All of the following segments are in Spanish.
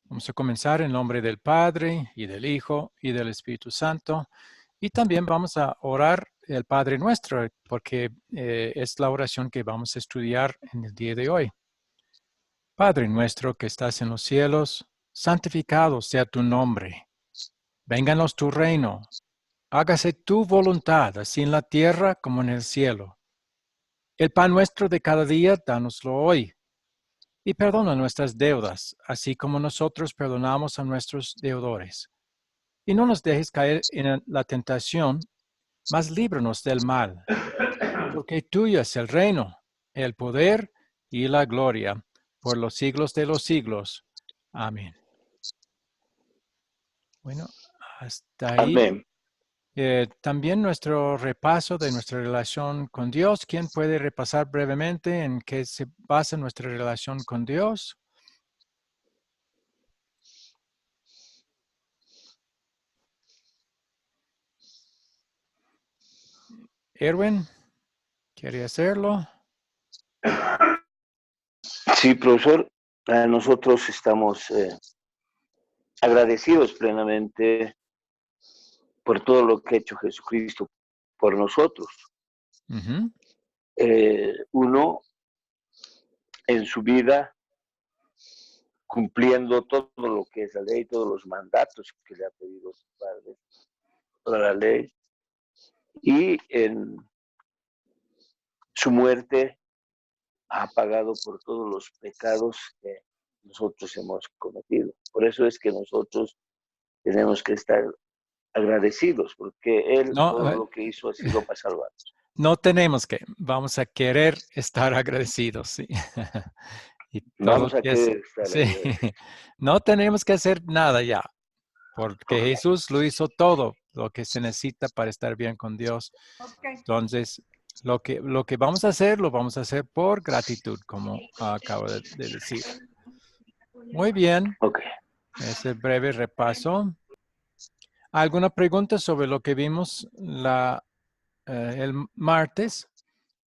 Vamos a comenzar en nombre del Padre, y del Hijo, y del Espíritu Santo. Y también vamos a orar el Padre Nuestro, porque es la oración que vamos a estudiar en el día de hoy. Padre nuestro que estás en los cielos, santificado sea tu nombre. Vénganos tu reino. Hágase tu voluntad, así en la tierra como en el cielo. El pan nuestro de cada día, dánoslo hoy. Y perdona nuestras deudas, así como nosotros perdonamos a nuestros deudores. Y no nos dejes caer en la tentación, mas líbranos del mal. Porque tuyo es el reino, el poder y la gloria, por los siglos de los siglos. Amén. Bueno, hasta ahí. Amén. También nuestro repaso de nuestra relación con Dios. ¿Quién puede repasar brevemente en qué se basa nuestra relación con Dios? Erwin, ¿quiere hacerlo? Sí, profesor, nosotros estamos agradecidos plenamente por todo lo que ha hecho Jesucristo por nosotros. Uh-huh. Uno en su vida cumpliendo todo lo que es la ley, todos los mandatos que le ha pedido su Padre, toda la ley, y en su muerte ha pagado por todos los pecados que nosotros hemos cometido. Por eso es que nosotros tenemos que estar agradecidos, porque Él No, todo lo que hizo ha sido para salvarnos. no tenemos que, vamos a querer estar agradecidos, sí. Y todo Vamos a es, querer estar sí, agradecidos. no tenemos que hacer nada ya, porque Jesús lo hizo todo lo que se necesita para estar bien con Dios. Entonces, lo que vamos a hacer, lo vamos a hacer por gratitud, como acabo de decir. Muy bien, Ok. ese breve repaso. ¿Alguna pregunta sobre lo que vimos el martes?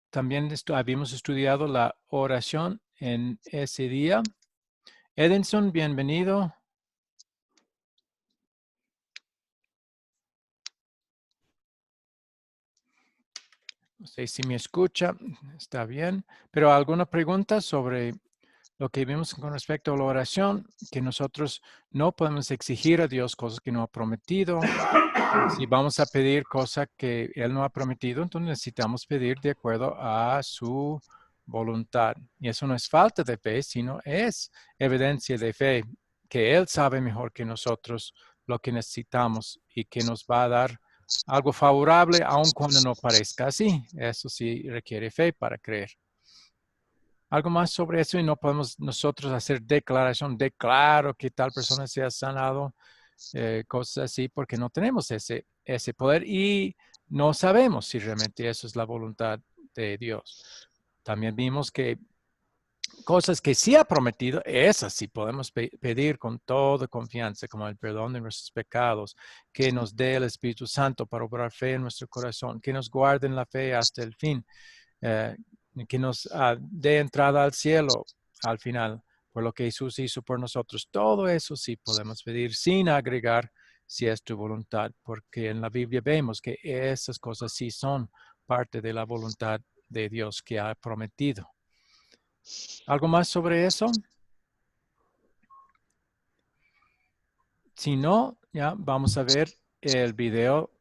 También habíamos estudiado la oración en ese día. Edinson, bienvenido. No sé si me escucha, está bien. Pero ¿alguna pregunta sobre lo que vimos con respecto a la oración? Que nosotros no podemos exigir a Dios cosas que no ha prometido. Si vamos a pedir cosas que Él no ha prometido, entonces necesitamos pedir de acuerdo a su voluntad. Y eso no es falta de fe, sino es evidencia de fe, que Él sabe mejor que nosotros lo que necesitamos y que nos va a dar algo favorable, aun cuando no parezca así. Eso sí requiere fe para creer. Algo más sobre eso y no podemos nosotros hacer declaración, declaro que tal persona sea sanado, cosas así, porque no tenemos ese poder y no sabemos si realmente eso es la voluntad de Dios. También vimos que cosas que sí ha prometido, esas sí podemos pedir con toda confianza, como el perdón de nuestros pecados, que nos dé el Espíritu Santo para obrar fe en nuestro corazón, que nos guarde en la fe hasta el fin, eh, que nos dé entrada al cielo al final, por lo que Jesús hizo por nosotros. Todo eso sí podemos pedir sin agregar si es tu voluntad, porque en la Biblia vemos que esas cosas sí son parte de la voluntad de Dios que ha prometido. ¿Algo más sobre eso? Si no, ya vamos a ver el video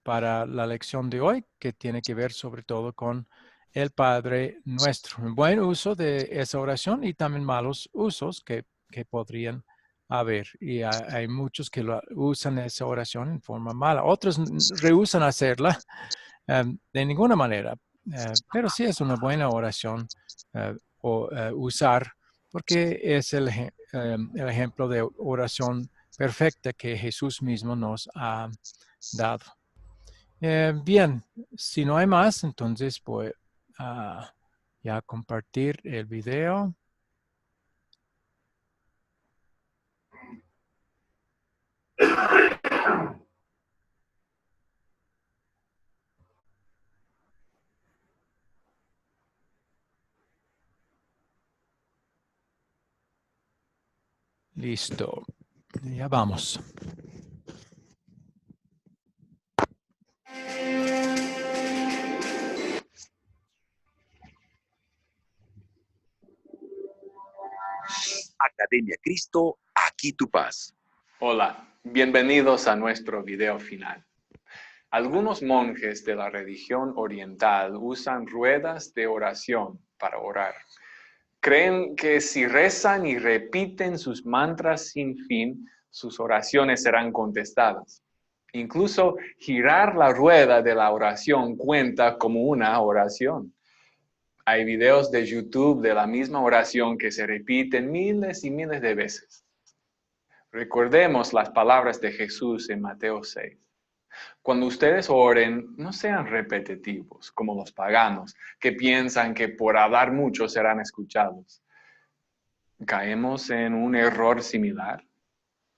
para la lección de hoy, que tiene que ver sobre todo con el Padre Nuestro. Un buen uso de esa oración y también malos usos que podrían haber. Y hay muchos que usan esa oración en forma mala. Otros rehúsan hacerla de ninguna manera. Pero sí es una buena oración usar, porque es el ejemplo de oración perfecta que Jesús mismo nos ha dado. Bien, si no hay más, entonces voy a ya compartir el video. Listo. Ya vamos. Academia Cristo, aquí tu paz. Hola, bienvenidos a nuestro video final. Algunos monjes de la religión oriental usan ruedas de oración para orar. Creen que si rezan y repiten sus mantras sin fin, sus oraciones serán contestadas. Incluso girar la rueda de la oración cuenta como una oración. Hay videos de YouTube de la misma oración que se repiten miles y miles de veces. Recordemos las palabras de Jesús en Mateo 6. Cuando ustedes oren, no sean repetitivos como los paganos, que piensan que por hablar mucho serán escuchados. ¿Caemos en un error similar?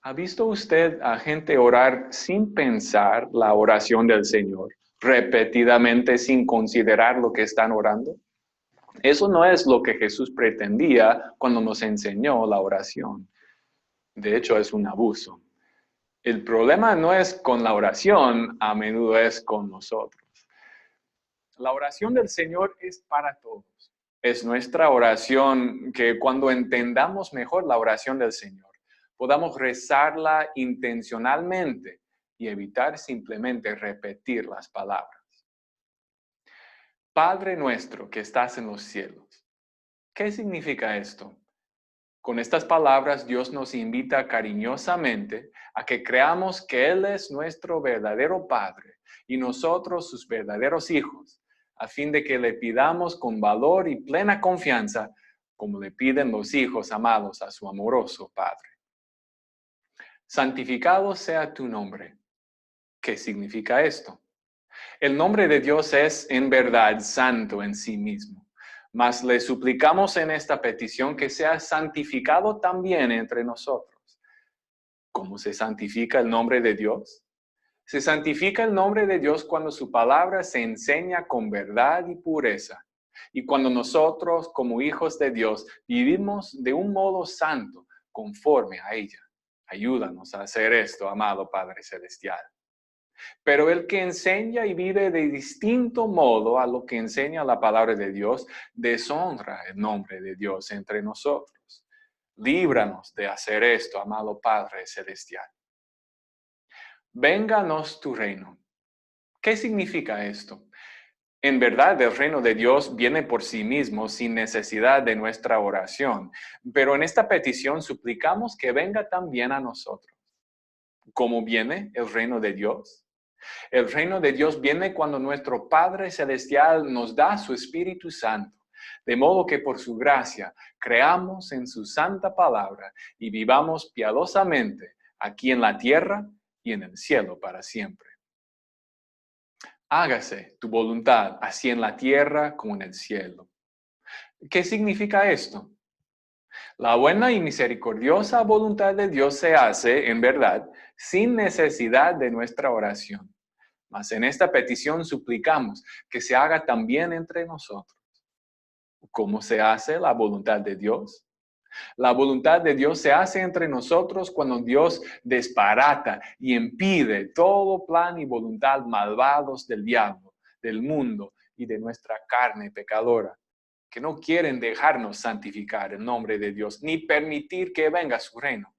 ¿Ha visto usted a gente orar sin pensar la oración del Señor, repetidamente sin considerar lo que están orando? Eso no es lo que Jesús pretendía cuando nos enseñó la oración. De hecho, es un abuso. El problema no es con la oración, a menudo es con nosotros. La oración del Señor es para todos. Es nuestra oración que cuando entendamos mejor la oración del Señor, podamos rezarla intencionalmente y evitar simplemente repetir las palabras. Padre nuestro que estás en los cielos. ¿Qué significa esto? Con estas palabras, Dios nos invita cariñosamente a que creamos que Él es nuestro verdadero Padre y nosotros sus verdaderos hijos, a fin de que le pidamos con valor y plena confianza, como le piden los hijos amados a su amoroso Padre. Santificado sea tu nombre. ¿Qué significa esto? El nombre de Dios es en verdad santo en sí mismo. Mas le suplicamos en esta petición que sea santificado también entre nosotros. ¿Cómo se santifica el nombre de Dios? Se santifica el nombre de Dios cuando su palabra se enseña con verdad y pureza. Y cuando nosotros, como hijos de Dios, vivimos de un modo santo, conforme a ella. Ayúdanos a hacer esto, amado Padre Celestial. Pero el que enseña y vive de distinto modo a lo que enseña la palabra de Dios, deshonra el nombre de Dios entre nosotros. Líbranos de hacer esto, amado Padre Celestial. Vénganos tu reino. ¿Qué significa esto? En verdad, el reino de Dios viene por sí mismo sin necesidad de nuestra oración, pero en esta petición suplicamos que venga también a nosotros. ¿Cómo viene el reino de Dios? El reino de Dios viene cuando nuestro Padre Celestial nos da su Espíritu Santo, de modo que por su gracia creamos en su santa palabra y vivamos piadosamente aquí en la tierra y en el cielo para siempre. Hágase tu voluntad, así en la tierra como en el cielo. ¿Qué significa esto? La buena y misericordiosa voluntad de Dios se hace, en verdad, sin necesidad de nuestra oración. Mas en esta petición suplicamos que se haga también entre nosotros. ¿Cómo se hace la voluntad de Dios? La voluntad de Dios se hace entre nosotros cuando Dios desbarata y impide todo plan y voluntad malvados del diablo, del mundo y de nuestra carne pecadora, que no quieren dejarnos santificar el nombre de Dios ni permitir que venga su reino.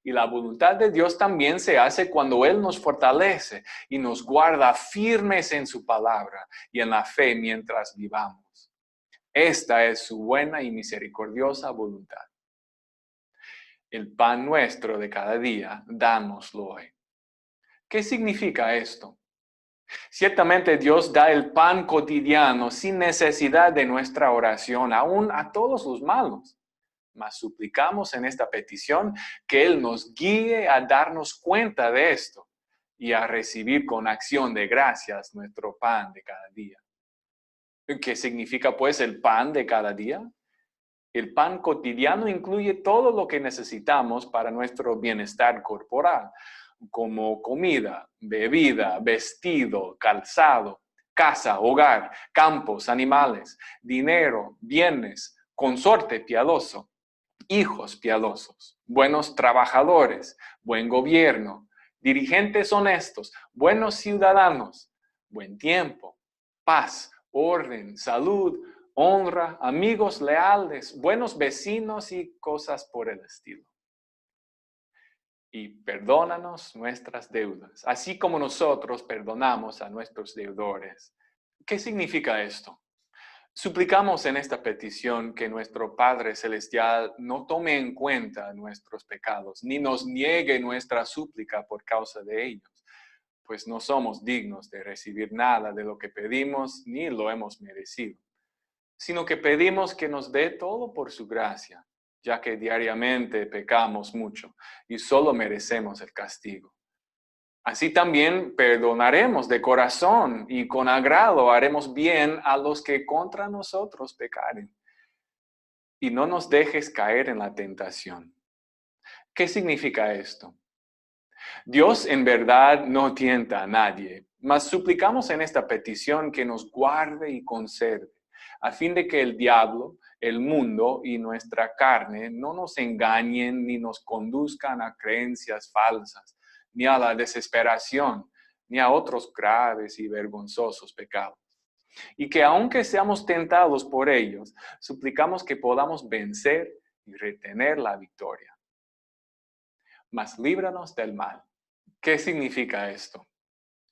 Y la voluntad de Dios también se hace cuando Él nos fortalece y nos guarda firmes en su palabra y en la fe mientras vivamos. Esta es su buena y misericordiosa voluntad. El pan nuestro de cada día, dámoslo hoy. ¿Qué significa esto? Ciertamente Dios da el pan cotidiano sin necesidad de nuestra oración, aún a todos los malos. Mas suplicamos en esta petición que Él nos guíe a darnos cuenta de esto y a recibir con acción de gracias nuestro pan de cada día. ¿Qué significa pues el pan de cada día? El pan cotidiano incluye todo lo que necesitamos para nuestro bienestar corporal, como comida, bebida, vestido, calzado, casa, hogar, campos, animales, dinero, bienes, consorte piadoso, hijos piadosos, buenos trabajadores, buen gobierno, dirigentes honestos, buenos ciudadanos, buen tiempo, paz, orden, salud, honra, amigos leales, buenos vecinos y cosas por el estilo. Y perdónanos nuestras deudas, así como nosotros perdonamos a nuestros deudores. ¿Qué significa esto? Suplicamos en esta petición que nuestro Padre Celestial no tome en cuenta nuestros pecados, ni nos niegue nuestra súplica por causa de ellos, pues no somos dignos de recibir nada de lo que pedimos, ni lo hemos merecido, sino que pedimos que nos dé todo por su gracia, ya que diariamente pecamos mucho y solo merecemos el castigo. Así también perdonaremos de corazón y con agrado haremos bien a los que contra nosotros pecaren. Y no nos dejes caer en la tentación. ¿Qué significa esto? Dios en verdad no tienta a nadie, mas suplicamos en esta petición que nos guarde y conserve, a fin de que el diablo, el mundo y nuestra carne no nos engañen ni nos conduzcan a creencias falsas, ni a la desesperación, ni a otros graves y vergonzosos pecados. Y que aunque seamos tentados por ellos, suplicamos que podamos vencer y retener la victoria. Mas líbranos del mal. ¿Qué significa esto?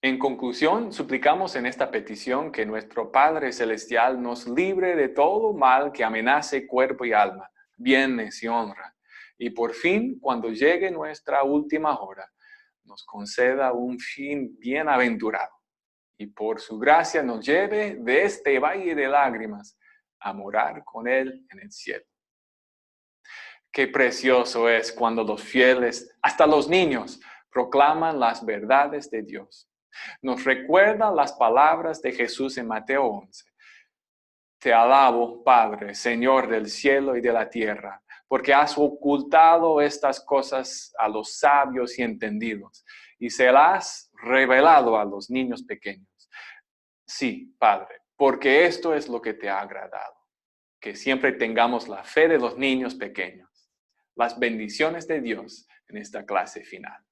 En conclusión, suplicamos en esta petición que nuestro Padre Celestial nos libre de todo mal que amenace cuerpo y alma, bienes y honra. Y por fin, cuando llegue nuestra última hora, nos conceda un fin bienaventurado. Y por su gracia nos lleve de este valle de lágrimas a morar con Él en el cielo. Qué precioso es cuando los fieles, hasta los niños, proclaman las verdades de Dios. Nos recuerda las palabras de Jesús en Mateo 11. Te alabo, Padre, Señor del cielo y de la tierra, porque has ocultado estas cosas a los sabios y entendidos, y se las has revelado a los niños pequeños. Sí, Padre, porque esto es lo que te ha agradado, que siempre tengamos la fe de los niños pequeños. Las bendiciones de Dios en esta clase final.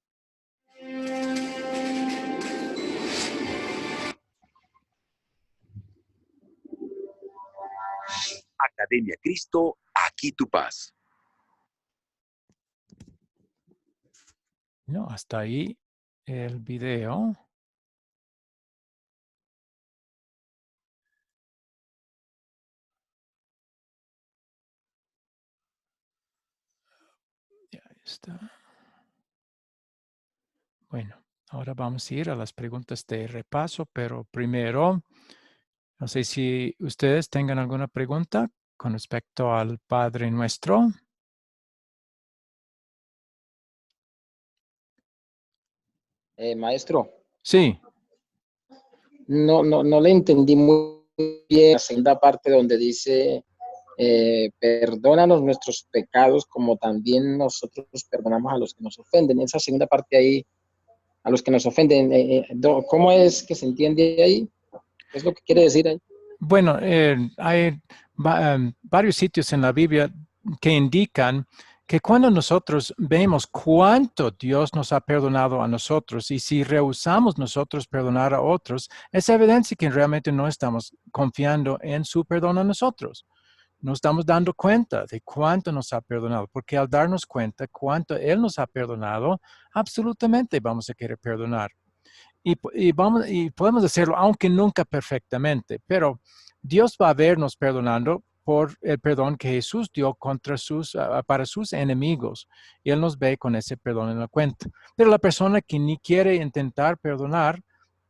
Academia Cristo, aquí tu paz. No, hasta ahí el video. Ya está. Bueno, ahora vamos a ir a las preguntas de repaso, pero primero, no sé si ustedes tengan alguna pregunta con respecto al Padre Nuestro. Maestro, Sí. no le entendí muy bien la segunda parte donde dice, perdónanos nuestros pecados como también nosotros perdonamos a los que nos ofenden. Esa segunda parte ahí, a los que nos ofenden, ¿cómo es que se entiende ahí? ¿Qué es lo que quiere decir ahí? Bueno, hay varios sitios en la Biblia que indican que cuando nosotros vemos cuánto Dios nos ha perdonado a nosotros y si rehusamos nosotros perdonar a otros, es evidencia que realmente no estamos confiando en su perdón a nosotros. No estamos dando cuenta de cuánto nos ha perdonado, porque al darnos cuenta cuánto Él nos ha perdonado, absolutamente vamos a querer perdonar. Y podemos hacerlo, aunque nunca perfectamente, pero Dios va a vernos perdonando por el perdón que Jesús dio para sus enemigos. Y Él nos ve con ese perdón en la cuenta. Pero la persona que ni quiere intentar perdonar,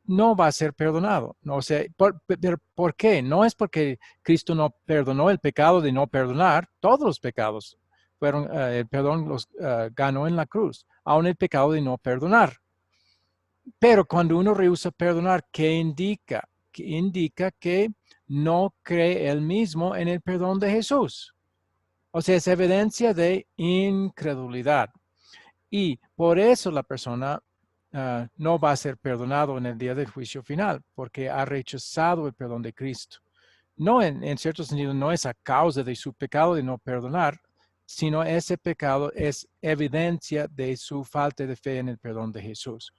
no va a ser perdonado. No, o sea, ¿por qué? No es porque Cristo no perdonó el pecado de no perdonar. Todos los pecados fueron, el perdón los ganó en la cruz, aún el pecado de no perdonar. Pero cuando uno rehúsa perdonar, ¿qué indica? Que indica que no cree él mismo en el perdón de Jesús. O sea, es evidencia de incredulidad. Y por eso la persona no va a ser perdonado en el día del juicio final, porque ha rechazado el perdón de Cristo. No, en cierto sentido, no es a causa de su pecado de no perdonar, sino ese pecado es evidencia de su falta de fe en el perdón de Jesús.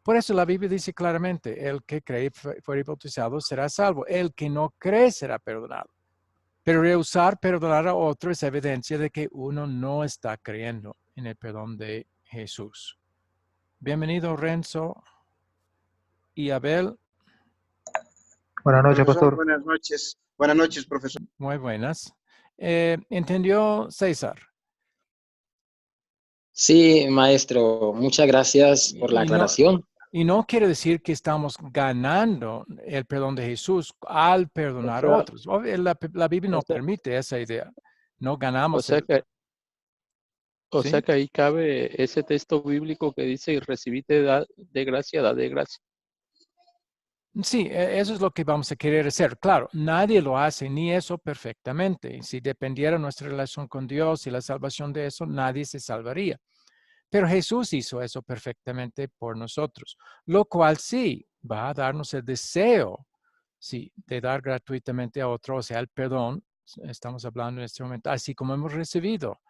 Por eso la Biblia dice claramente, el que cree y fuere bautizado será salvo, el que no cree será perdonado. Pero rehusar perdonar a otro es evidencia de que uno no está creyendo en el perdón de Jesús. Bienvenido, Renzo y Abel. Buenas noches, Profesor, pastor. buenas noches. Buenas noches, profesor. Muy buenas. ¿Entendió, César? Sí, maestro, muchas gracias por la Y no, aclaración. y no quiere decir que estamos ganando el perdón de Jesús al perdonar a O sea- otros. La Biblia no o sea- permite esa idea. No O ganamos sea que, o ¿sí? sea que ahí cabe ese texto bíblico que dice, recibiste de gracia, da de gracia. Sí, eso es lo que vamos a querer hacer. Claro, nadie lo hace ni eso perfectamente. Y si dependiera nuestra relación con Dios y la salvación de eso, nadie se salvaría. Pero Jesús hizo eso perfectamente por nosotros, lo cual sí va a darnos el deseo, sí, de dar gratuitamente a otro, o sea, el perdón. Estamos hablando en este momento, así como hemos recibido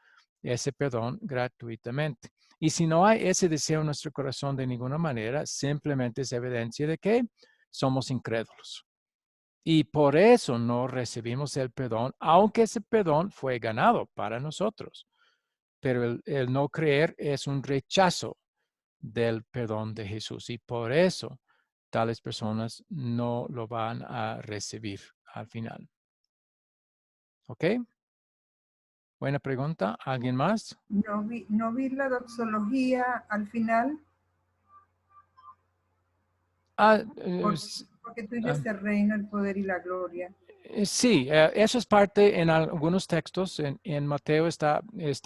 ese perdón gratuitamente. Y si no hay ese deseo en nuestro corazón de ninguna manera, simplemente es evidencia de que somos incrédulos. Y por eso no recibimos el perdón, aunque ese perdón fue ganado para nosotros. Pero el no creer es un rechazo del perdón de Jesús. Y por eso tales personas no lo van a recibir al final. ¿Ok? Buena pregunta. ¿Alguien más? No vi la doxología al final, porque tuyo es el reino, el poder y la gloria. Sí, eso es parte en algunos textos. En Mateo está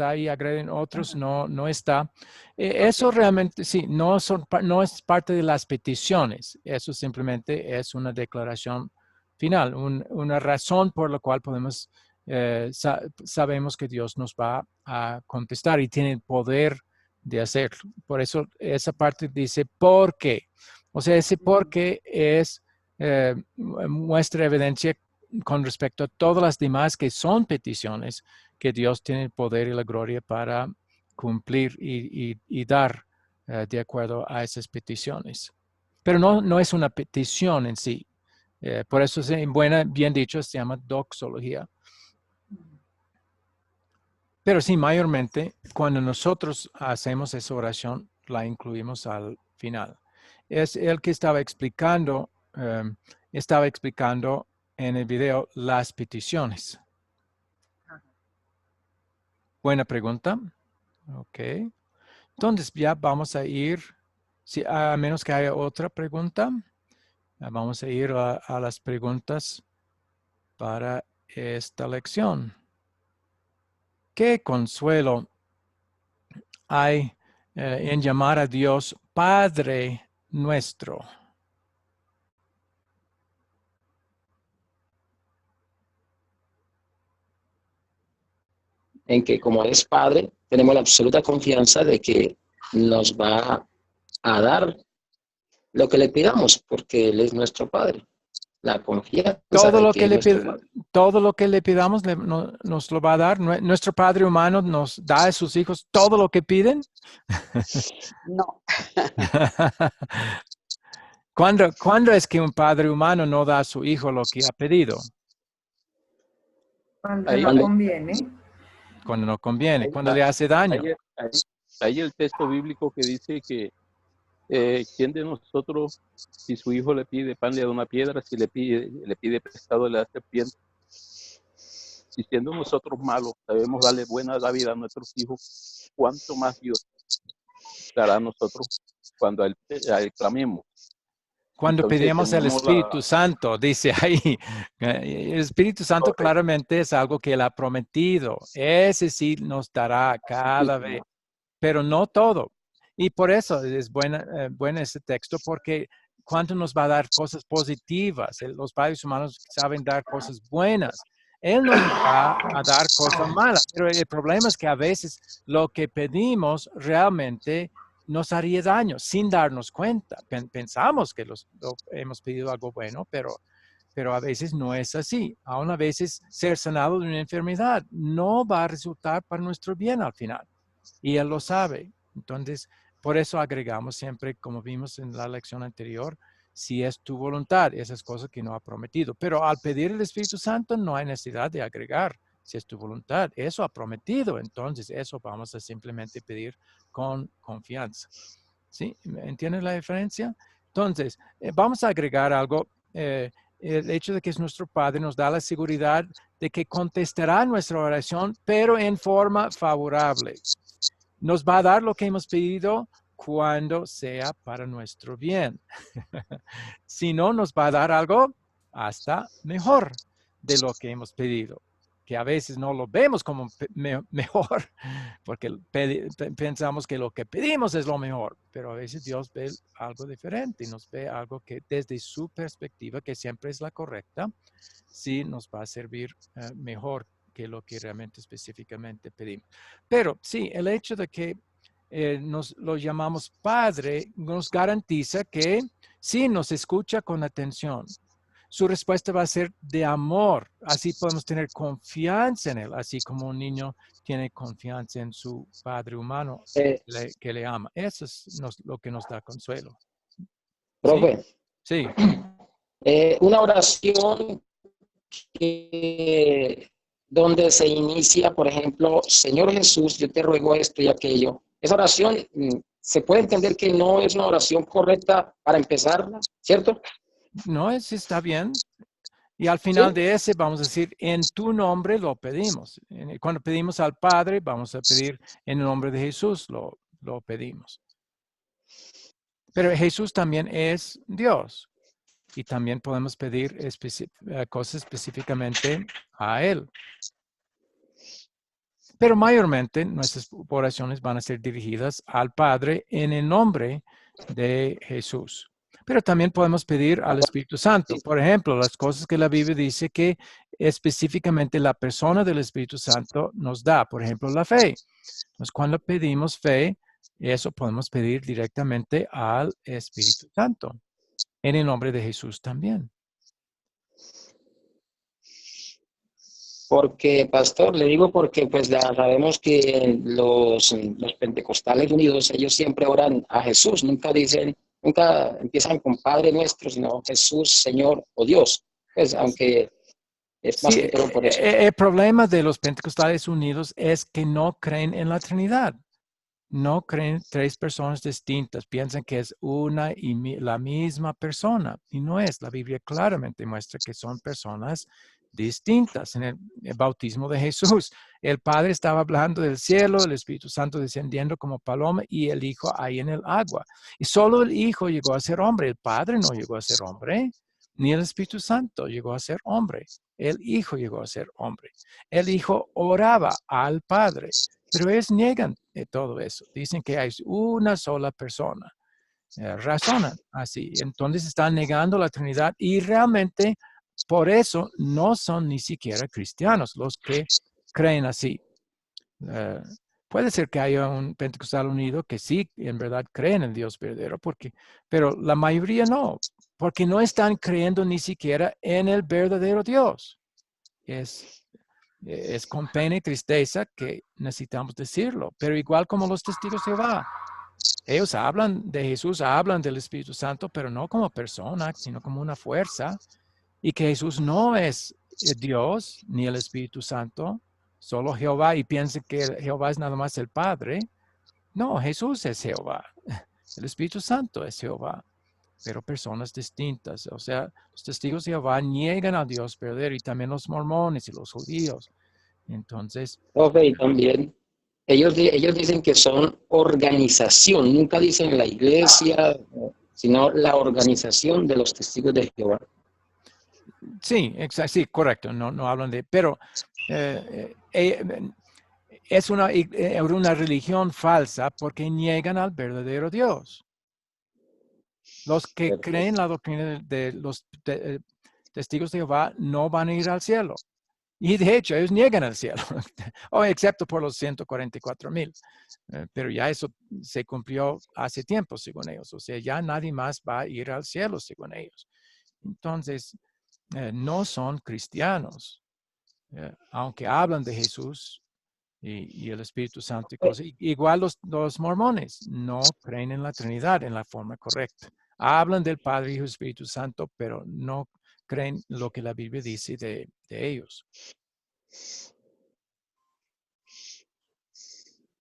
ahí, agreden otros, no está. Eso realmente, sí, no es parte de las peticiones. Eso simplemente es una declaración final, una razón por la cual sabemos que Dios nos va a contestar y tiene el poder de hacerlo. Por eso esa parte dice, ¿por qué? O sea, ese por qué es muestra evidencia con respecto a todas las demás que son peticiones que Dios tiene el poder y la gloria para cumplir y dar de acuerdo a esas peticiones. Pero no es una petición en sí. Por eso, bien dicho, se llama doxología. Pero sí, mayormente, cuando nosotros hacemos esa oración, la incluimos al final. Es el que estaba explicando en el video las peticiones. Buena pregunta. Ok. Entonces ya vamos a ir, a menos que haya otra pregunta, vamos a ir a las preguntas para esta lección. ¿Qué consuelo hay en llamar a Dios Padre nuestro? En que como es Padre, tenemos la absoluta confianza de que nos va a dar lo que le pidamos, porque Él es nuestro Padre. La confianza Todo de lo que que es nuestro Padre. todo lo que le pidamos nos lo va a dar. Nuestro Padre humano nos da a sus hijos todo lo que piden. No. ¿Cuándo es que un padre humano no da a su hijo lo que ha pedido? Cuando Ahí- no Ahí- conviene. Cuando no conviene, Ahí cuando está. le hace daño. Hay el texto bíblico que dice que ¿quién de nosotros, si su hijo le pide pan, le da una piedra? Si le pide pescado, le da serpiente. Si siendo nosotros malos sabemos darle buena vida a nuestros hijos, ¿cuánto más Dios dará a nosotros cuando a él clamemos? Cuando Entonces, pedimos el tenemos Espíritu Santo, dice ahí. El Espíritu Santo Correcto. claramente es algo que Él ha prometido. Ese sí nos dará cada vez, pero no todo. Y por eso es buena ese texto, porque ¿cuánto nos va a dar cosas positivas? Los padres humanos saben dar cosas buenas. Él no nos va a dar cosas malas, pero el problema es que a veces lo que pedimos realmente nos haría daño sin darnos cuenta. Pensamos que hemos pedido algo bueno, pero pero a veces no es así. Aún a veces ser sanado de una enfermedad no va a resultar para nuestro bien al final. Y Él lo sabe. Entonces, por eso agregamos siempre, como vimos en la lección anterior, si es tu voluntad, esas cosas que no ha prometido. Pero al pedir el Espíritu Santo no hay necesidad de agregar, si es tu voluntad. Eso ha prometido, entonces eso vamos a simplemente pedir con confianza. ¿Sí? ¿Entienden la diferencia? Entonces, vamos a agregar algo. El hecho de que es nuestro Padre nos da la seguridad de que contestará nuestra oración, pero en forma favorable. Nos va a dar lo que hemos pedido cuando sea para nuestro bien. Si no, nos va a dar algo hasta mejor de lo que hemos pedido, que a veces no lo vemos como mejor, porque pensamos que lo que pedimos es lo mejor, pero a veces Dios ve algo diferente y nos ve algo que desde su perspectiva, que siempre es la correcta, sí nos va a servir mejor que lo que realmente específicamente pedimos. Pero sí, el hecho de que nos lo llamamos Padre nos garantiza que sí nos escucha con atención. Su respuesta va a ser de amor. Así podemos tener confianza en Él, así como un niño tiene confianza en su Padre humano que le ama. Eso es lo que nos da consuelo. Profe, sí. Una oración donde se inicia, por ejemplo, Señor Jesús, yo te ruego esto y aquello. Esa oración se puede entender que no es una oración correcta para empezarla, ¿cierto? No, está bien. Y al final de ese vamos a decir, en tu nombre lo pedimos. Cuando pedimos al Padre, vamos a pedir en el nombre de Jesús, lo pedimos. Pero Jesús también es Dios. Y también podemos pedir cosas específicamente a Él. Pero mayormente nuestras oraciones van a ser dirigidas al Padre en el nombre de Jesús. Pero también podemos pedir al Espíritu Santo. Por ejemplo, las cosas que la Biblia dice que específicamente la persona del Espíritu Santo nos da. Por ejemplo, la fe. Entonces, cuando pedimos fe, eso podemos pedir directamente al Espíritu Santo. En el nombre de Jesús también. Porque, pastor, le digo porque pues sabemos que los pentecostales unidos, ellos siempre oran a Jesús, nunca empiezan con Padre Nuestro, sino Jesús, Señor o Dios. Pues aunque es más que todo por eso. El problema de los pentecostales unidos es que no creen en la Trinidad. No creen tres personas distintas, piensan que es una y la misma persona, y no es. La Biblia claramente muestra que son personas distintas. En el bautismo de Jesús, el Padre estaba hablando del cielo, el Espíritu Santo descendiendo como paloma y el Hijo ahí en el agua. Y solo el Hijo llegó a ser hombre, el Padre no llegó a ser hombre, ni el Espíritu Santo llegó a ser hombre. El Hijo llegó a ser hombre. El Hijo oraba al Padre. Pero ellos niegan todo eso. Dicen que hay una sola persona. Razonan así. Entonces están negando la Trinidad y realmente por eso no son ni siquiera cristianos los que creen así. Puede ser que haya un pentecostal unido que sí, en verdad, creen en el Dios verdadero, pero la mayoría no, porque no están creyendo ni siquiera en el verdadero Dios. Es con pena y tristeza que necesitamos decirlo, pero igual como los testigos de Jehová, ellos hablan de Jesús, hablan del Espíritu Santo, pero no como persona, sino como una fuerza, y que Jesús no es Dios ni el Espíritu Santo, solo Jehová, y piensen que Jehová es nada más el Padre. No, Jesús es Jehová, el Espíritu Santo es Jehová, pero personas distintas. O sea, los testigos de Jehová niegan a Dios verdadero y también los mormones y los judíos. Entonces. Y también ellos dicen que son organización, nunca dicen la iglesia, sino la organización de los testigos de Jehová. Sí, exacto, sí, correcto, no hablan de, pero es una religión falsa porque niegan al verdadero Dios. Los que creen la doctrina de los testigos de Jehová no van a ir al cielo. Y de hecho, ellos niegan al cielo, excepto por los 144,000. Pero ya eso se cumplió hace tiempo, según ellos. O sea, ya nadie más va a ir al cielo, según ellos. Entonces, no son cristianos, aunque hablan de Jesús y el Espíritu Santo y cosas. Igual los mormones no creen en la Trinidad en la forma correcta. Hablan del Padre, Hijo y Espíritu Santo, pero no creen lo que la Biblia dice de ellos.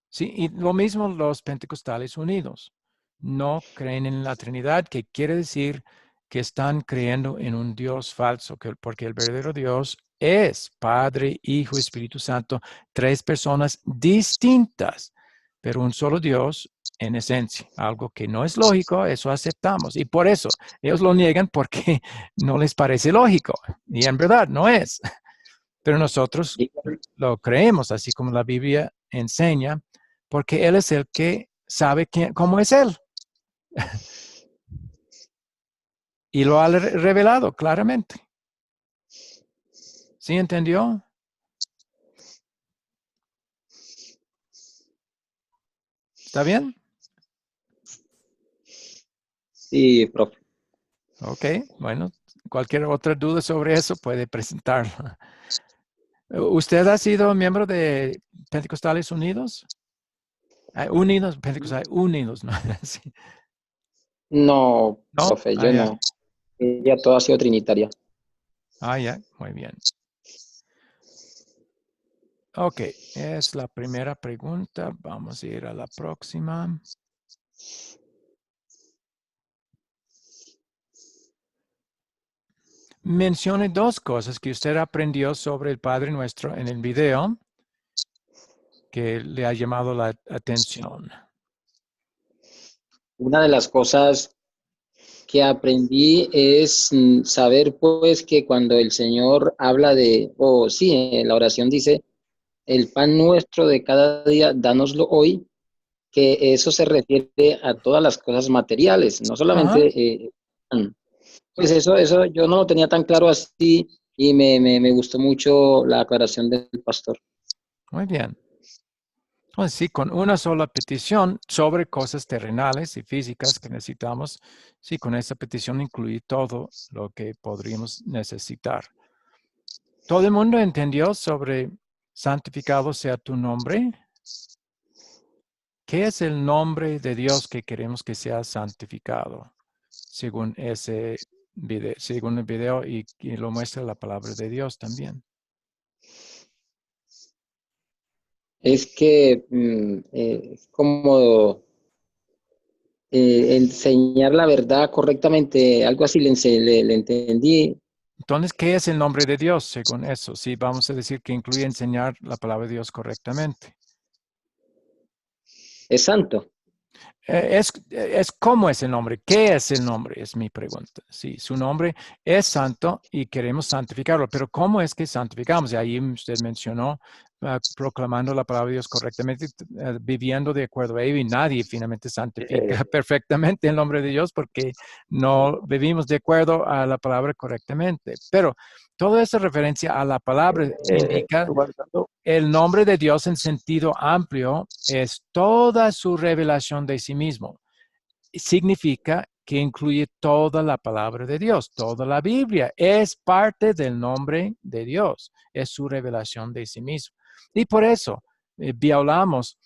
Sí, y lo mismo los pentecostales unidos. No creen en la Trinidad, que quiere decir que están creyendo en un Dios falso, porque el verdadero Dios es Padre, Hijo y Espíritu Santo, tres personas distintas, pero un solo Dios en esencia. Algo que no es lógico, eso aceptamos. Y por eso ellos lo niegan porque no les parece lógico. Y en verdad no es. Pero nosotros lo creemos, así como la Biblia enseña, porque Él es el que sabe cómo es Él. Y lo ha revelado claramente. ¿Sí entendió? ¿Está bien? Sí, profe. Ok, bueno, cualquier otra duda sobre eso puede presentarla. ¿Usted ha sido miembro de Pentecostales Unidos? Unidos, Pentecostales Unidos, ¿no? Sí. No, ¿No? profe, yo Ya. no. Ella toda ha sido trinitaria. Ya, muy bien. Ok, es la primera pregunta. Vamos a ir a la próxima. Mencione dos cosas que usted aprendió sobre el Padre Nuestro en el video que le ha llamado la atención. Una de las cosas que aprendí es saber pues que cuando el Señor habla de, en la oración dice, el pan nuestro de cada día, dánoslo hoy, que eso se refiere a todas las cosas materiales, no solamente, pues eso yo no lo tenía tan claro así y me gustó mucho la aclaración del pastor. Muy bien. Pues sí, con una sola petición sobre cosas terrenales y físicas que necesitamos, sí, con esa petición incluí todo lo que podríamos necesitar. ¿Todo el mundo entendió sobre santificado sea tu nombre? ¿Qué es el nombre de Dios que queremos que sea santificado? Según ese video, según el video y lo muestra la palabra de Dios también. Es que como enseñar la verdad correctamente, algo así le entendí. Entonces, ¿qué es el nombre de Dios según eso? Sí, vamos a decir que incluye enseñar la palabra de Dios correctamente. Es santo. Es cómo es el nombre, qué es el nombre, es mi pregunta. Sí, su nombre es santo y queremos santificarlo, pero ¿cómo es que santificamos? Y ahí usted mencionó proclamando la palabra de Dios correctamente, viviendo de acuerdo a ello, y nadie finalmente santifica perfectamente el nombre de Dios porque no vivimos de acuerdo a la palabra correctamente. Pero toda esa referencia a la palabra indica el nombre de Dios en sentido amplio es toda su revelación de sí mismo. Significa que incluye toda la palabra de Dios, toda la Biblia. Es parte del nombre de Dios, es su revelación de sí mismo. Y por eso violamos,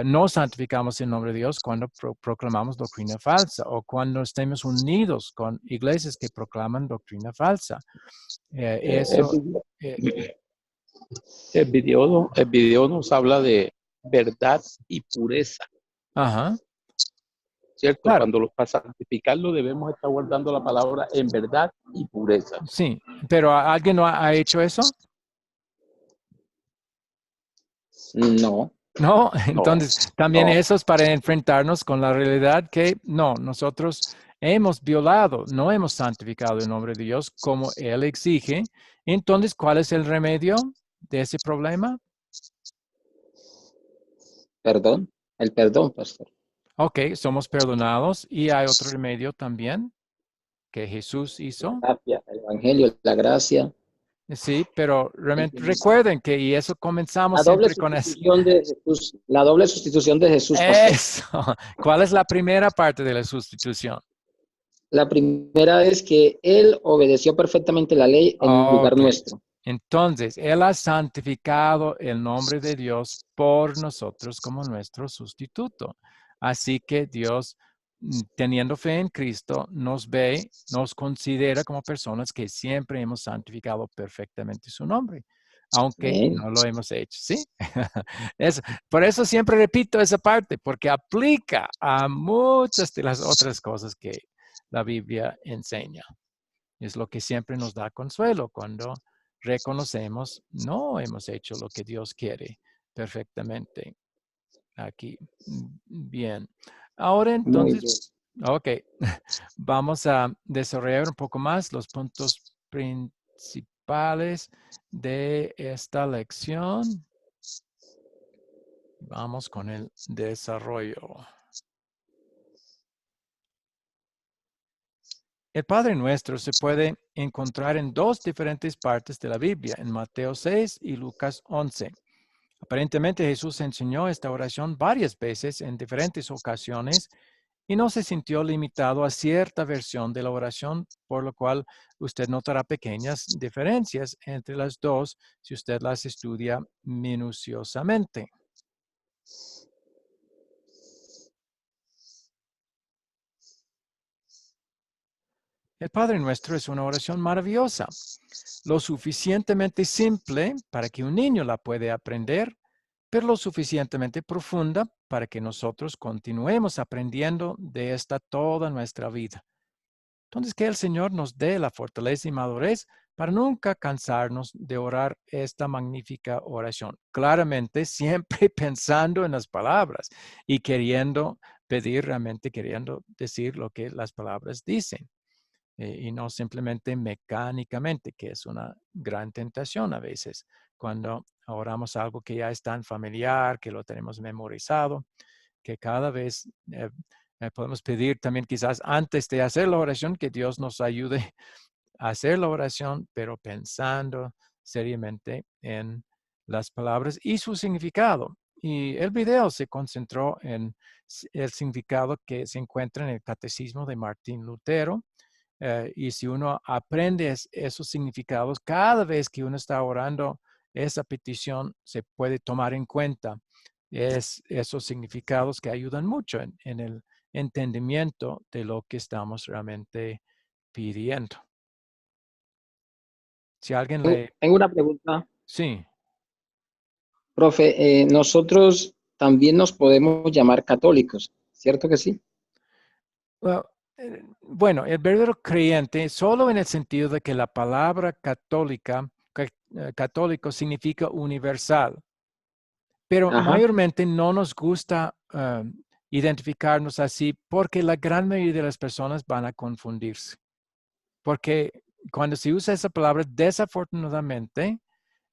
no santificamos el nombre de Dios cuando proclamamos doctrina falsa o cuando estemos unidos con iglesias que proclaman doctrina falsa. El video nos habla de verdad y pureza. Ajá. ¿Cierto? Claro. Cuando para santificarlo debemos estar guardando la palabra en verdad y pureza. Sí, pero ¿alguien no ha hecho eso? No. No, entonces también eso es para enfrentarnos con la realidad que no, nosotros hemos violado, no hemos santificado el nombre de Dios como Él exige. Entonces, ¿cuál es el remedio de ese problema? Perdón, el perdón, pastor. Ok, somos perdonados y hay otro remedio también que Jesús hizo. La gracia, el evangelio, la gracia. Sí, pero realmente recuerden que, y eso comenzamos La doble siempre con eso. sustitución de Jesús, la doble sustitución de Jesús, pastor. Eso. ¿Cuál es la primera parte de la sustitución? La primera es que Él obedeció perfectamente la ley en lugar Ok. nuestro. Entonces, Él ha santificado el nombre de Dios por nosotros como nuestro sustituto. Así que Dios, teniendo fe en Cristo, nos ve, nos considera como personas que siempre hemos santificado perfectamente su nombre, aunque Amén. no lo hemos hecho, ¿sí? Por eso siempre repito esa parte, porque aplica a muchas de las otras cosas que la Biblia enseña. Es lo que siempre nos da consuelo cuando reconocemos no hemos hecho lo que Dios quiere perfectamente aquí. Bien. Ahora Muy bien. entonces, ok, vamos a desarrollar un poco más los puntos principales de esta lección. Vamos con el desarrollo. El Padre Nuestro se puede encontrar en dos diferentes partes de la Biblia, en Mateo 6 y Lucas 11. Aparentemente Jesús enseñó esta oración varias veces en diferentes ocasiones y no se sintió limitado a cierta versión de la oración, por lo cual usted notará pequeñas diferencias entre las dos si usted las estudia minuciosamente. El Padre Nuestro es una oración maravillosa, lo suficientemente simple para que un niño la pueda aprender, pero lo suficientemente profunda para que nosotros continuemos aprendiendo de esta toda nuestra vida. Entonces, que el Señor nos dé la fortaleza y madurez para nunca cansarnos de orar esta magnífica oración. Claramente, siempre pensando en las palabras y queriendo pedir, realmente queriendo decir lo que las palabras dicen. Y no simplemente mecánicamente, que es una gran tentación a veces, cuando oramos algo que ya es tan familiar, que lo tenemos memorizado, que cada vez podemos pedir también quizás antes de hacer la oración que Dios nos ayude a hacer la oración, pero pensando seriamente en las palabras y su significado. Y el video se concentró en el significado que se encuentra en el Catecismo de Martín Lutero. Y si uno aprende esos significados, cada vez que uno está orando esa petición, se puede tomar en cuenta esos significados que ayudan mucho en el entendimiento de lo que estamos realmente pidiendo. Si alguien le... Tengo una pregunta, Sí. profe. Nosotros también nos podemos llamar católicos, ¿cierto que sí? Bueno, el verdadero creyente, solo en el sentido de que la palabra católica, católico significa universal, pero Ajá. mayormente no nos gusta identificarnos así porque la gran mayoría de las personas van a confundirse. Porque cuando se usa esa palabra, desafortunadamente,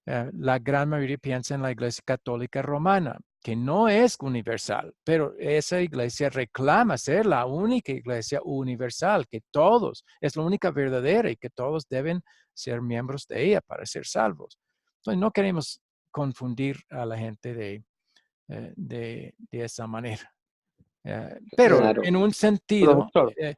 la gran mayoría piensa en la Iglesia Católica Romana, que no es universal, pero esa iglesia reclama ser la única iglesia universal, que todos, es la única verdadera y que todos deben ser miembros de ella para ser salvos. Entonces, no queremos confundir a la gente de esa manera. Pero Claro. en un sentido, Profesor,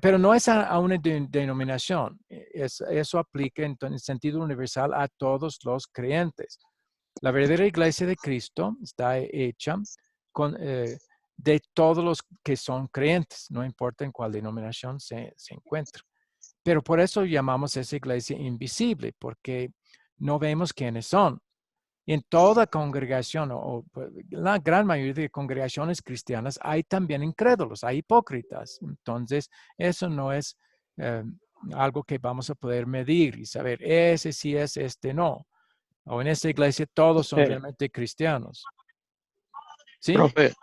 pero no es a una denominación. Eso aplica en el sentido universal a todos los creyentes. La verdadera iglesia de Cristo está hecha de todos los que son creyentes, no importa en cuál denominación se encuentra. Pero por eso llamamos a esa iglesia invisible, porque no vemos quiénes son. En toda congregación o la gran mayoría de congregaciones cristianas hay también incrédulos, hay hipócritas. Entonces, eso no es algo que vamos a poder medir y saber, ese sí es, este no. O en esta iglesia todos son realmente cristianos. ¿Sí? profe,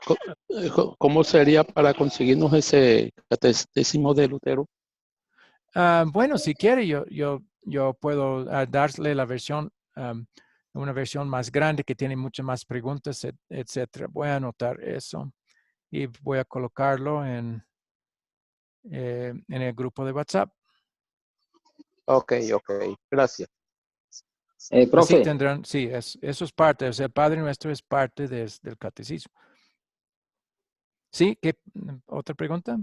¿cómo sería para conseguirnos ese catecismo de Lutero? Bueno, si quiere, yo puedo darle la versión, una versión más grande que tiene muchas más preguntas, etcétera. Voy a anotar eso y voy a colocarlo en el grupo de WhatsApp. Ok, gracias. Así Profe, tendrán, sí, eso es parte, o sea, el Padre Nuestro es parte del catecismo. ¿Sí? ¿Qué, otra pregunta?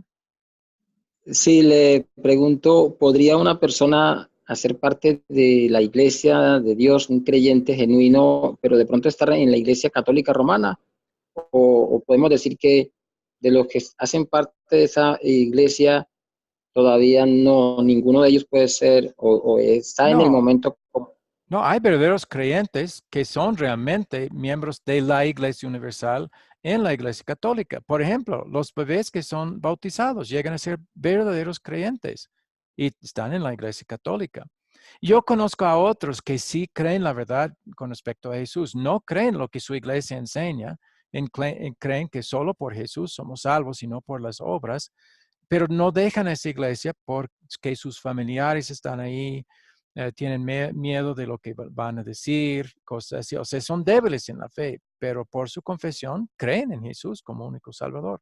Sí, le pregunto, ¿podría una persona hacer parte de la iglesia de Dios, un creyente genuino, pero de pronto estar en la iglesia católica romana? O podemos decir que de los que hacen parte de esa iglesia, todavía no, ninguno de ellos puede ser o está en el No, momento. no, hay verdaderos creyentes que son realmente miembros de la Iglesia Universal en la Iglesia Católica. Por ejemplo, los bebés que son bautizados llegan a ser verdaderos creyentes y están en la Iglesia Católica. Yo conozco a otros que sí creen la verdad con respecto a Jesús. No creen lo que su iglesia enseña, creen que solo por Jesús somos salvos y no por las obras, pero no dejan esa iglesia porque sus familiares están ahí, tienen miedo de lo que van a decir, cosas así. O sea, son débiles en la fe, pero por su confesión creen en Jesús como único Salvador.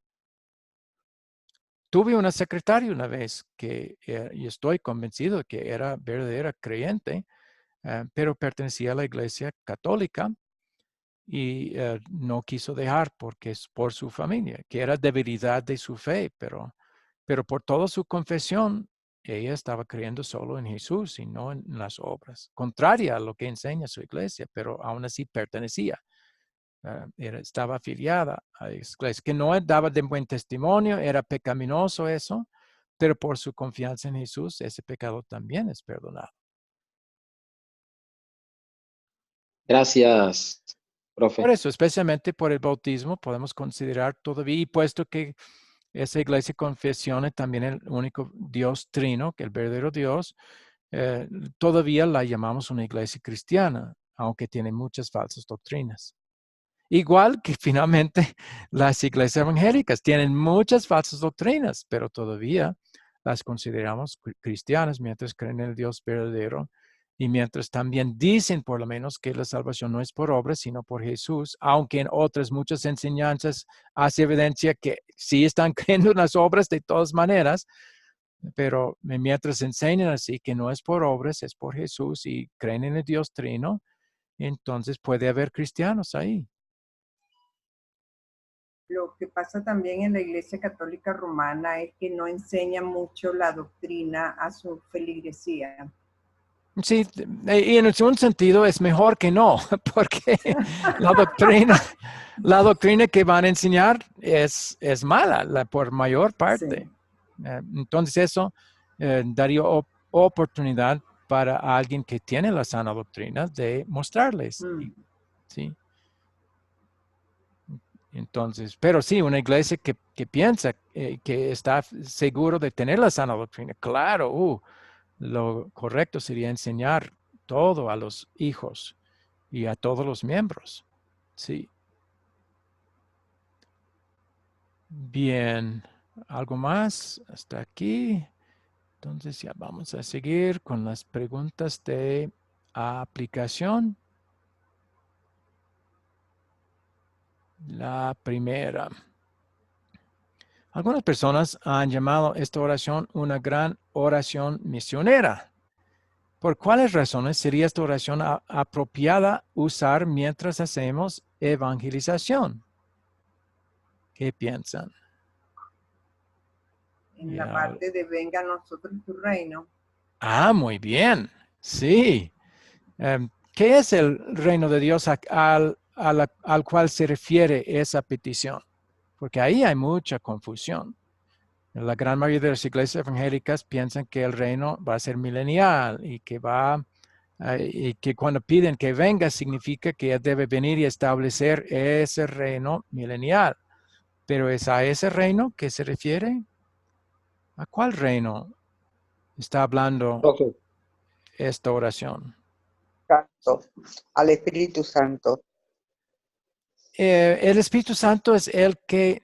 Tuve una secretaria una vez y estoy convencido que era verdadera creyente, pero pertenecía a la iglesia católica y no quiso dejar porque es por su familia, que era debilidad de su fe, pero por toda su confesión, ella estaba creyendo solo en Jesús y no en las obras, contraria a lo que enseña su iglesia, pero aún así pertenecía. Estaba afiliada a la iglesia, que no daba de buen testimonio, era pecaminoso eso, pero por su confianza en Jesús, ese pecado también es perdonado. Gracias, profe. Por eso, especialmente por el bautismo, podemos considerar todavía, y puesto que esa iglesia confesiona también el único Dios trino, que el verdadero Dios, todavía la llamamos una iglesia cristiana, aunque tiene muchas falsas doctrinas. Igual que finalmente las iglesias evangélicas tienen muchas falsas doctrinas, pero todavía las consideramos cristianas mientras creen en el Dios verdadero y mientras también dicen por lo menos que la salvación no es por obras, sino por Jesús, aunque en otras muchas enseñanzas hace evidencia que sí están creyendo en las obras de todas maneras, pero mientras enseñan así que no es por obras, es por Jesús y creen en el Dios trino, entonces puede haber cristianos ahí. Lo que pasa también en la Iglesia Católica Romana es que no enseña mucho la doctrina a su feligresía. Sí, y en un sentido es mejor que no, porque la doctrina que van a enseñar es mala por mayor parte. Sí. Entonces eso daría oportunidad para alguien que tiene la sana doctrina de mostrarles. ¿Sí? Entonces, pero sí, una iglesia que piensa que está seguro de tener la sana doctrina, claro, lo correcto sería enseñar todo a los hijos y a todos los miembros. Sí. Bien, ¿algo más hasta aquí? Entonces ya vamos a seguir con las preguntas de aplicación. La primera. Algunas personas han llamado esta oración una gran oración misionera. ¿Por cuáles razones sería esta oración apropiada usar mientras hacemos evangelización? ¿Qué piensan? En la parte de venga a nosotros tu reino. Ah, muy bien. Sí. ¿Qué es el reino de Dios al cual se refiere esa petición? Porque ahí hay mucha confusión. La gran mayoría de las iglesias evangélicas piensan que el reino va a ser milenial y y que cuando piden que venga significa que Él debe venir y establecer ese reino milenial. Pero ¿es a ese reino que se refiere? ¿A cuál reino está hablando esta oración? Santo, al Espíritu Santo. El Espíritu Santo es el que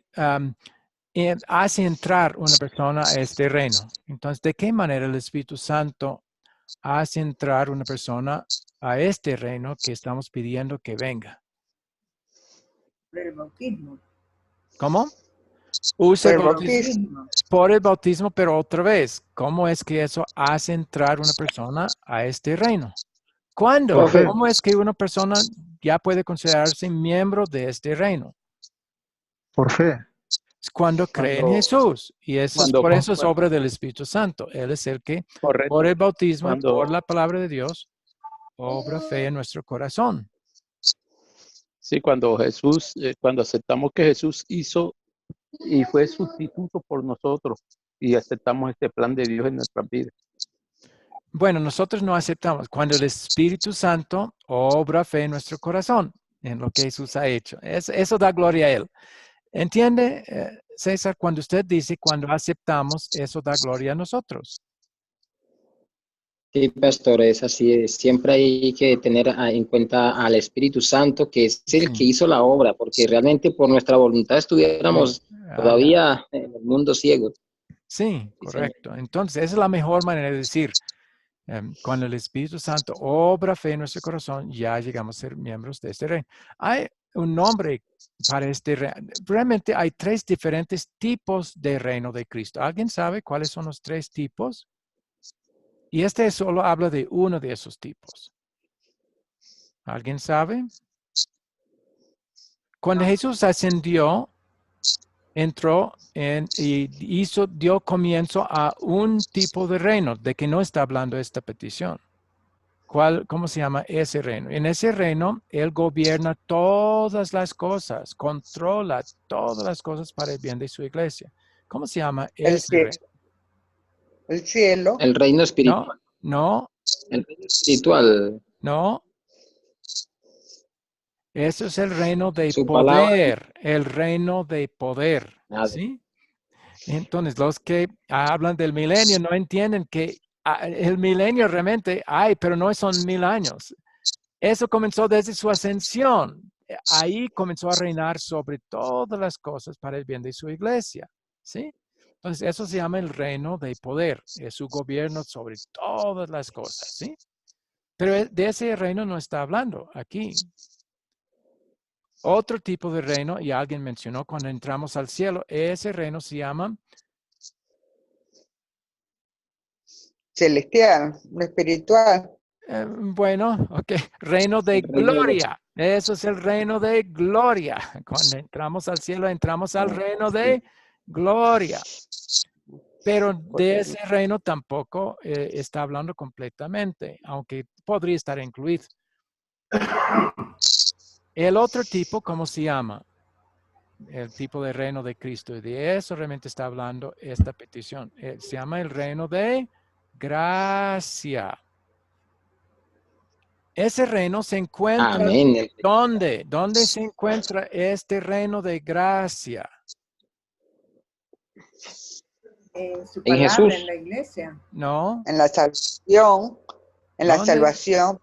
hace entrar una persona a este reino. Entonces, ¿de qué manera el Espíritu Santo hace entrar una persona a este reino que estamos pidiendo que venga? Por el bautismo. ¿Cómo? Usa el bautismo. Por el bautismo, pero otra vez, ¿cómo es que eso hace entrar una persona a este reino? ¿Cuándo? ¿Cómo es que una persona ya puede considerarse miembro de este reino? Por fe. Cuando cree en Jesús. Y eso es, por eso es obra del Espíritu Santo. Él es el que, Correcto. por el bautismo, y Cuando- por la palabra de Dios, obra fe en nuestro corazón. Sí, cuando cuando aceptamos que Jesús hizo y fue sustituto por nosotros y aceptamos este plan de Dios en nuestras vidas. Bueno, nosotros no aceptamos. Cuando el Espíritu Santo obra fe en nuestro corazón, en lo que Jesús ha hecho. Eso da gloria a Él. ¿Entiende, César? Cuando usted dice, cuando aceptamos, eso da gloria a nosotros. Sí, pastor, es así. Siempre hay que tener en cuenta al Espíritu Santo, que es el que hizo la obra, porque realmente por nuestra voluntad estuviéramos todavía en el mundo ciego. Sí, correcto. Entonces, esa es la mejor manera de decir, cuando el Espíritu Santo obra fe en nuestro corazón, ya llegamos a ser miembros de este reino. Hay un nombre para este reino. Realmente hay 3 diferentes tipos de reino de Cristo. ¿Alguien sabe cuáles son los 3 tipos? Y este solo habla de uno de esos tipos. ¿Alguien sabe? Cuando Jesús ascendió, entró y dio comienzo a un tipo de reino, de que no está hablando esta petición. ¿Cómo se llama ese reino? En ese reino, Él gobierna todas las cosas, controla todas las cosas para el bien de su iglesia. ¿Cómo se llama ese reino? El cielo. El reino espiritual. No. El reino espiritual. No. Eso es el reino de Su poder, palabra. el reino de poder, ¿sí? Entonces, los que hablan del milenio no entienden que el milenio realmente hay, pero no son 1000 años. Eso comenzó desde su ascensión. Ahí comenzó a reinar sobre todas las cosas para el bien de su iglesia, ¿sí? Entonces, eso se llama el reino de poder. Es su gobierno sobre todas las cosas, ¿sí? Pero de ese reino no está hablando aquí. Otro tipo de reino, y alguien mencionó cuando entramos al cielo, ese reino se llama celestial, espiritual. Bueno, ok, reino de gloria. Eso es el reino de gloria. Cuando entramos al cielo, entramos al reino de gloria. Pero de ese reino tampoco está hablando completamente, aunque podría estar incluido. El otro tipo, ¿cómo se llama? El tipo de reino de Cristo. Y de eso realmente está hablando esta petición. Se llama el reino de gracia. Ese reino se encuentra, Amén. ¿dónde? ¿Dónde se encuentra este reino de gracia? En su En palabra, Jesús. en la iglesia. No. En la salvación. En la ¿Dónde? salvación.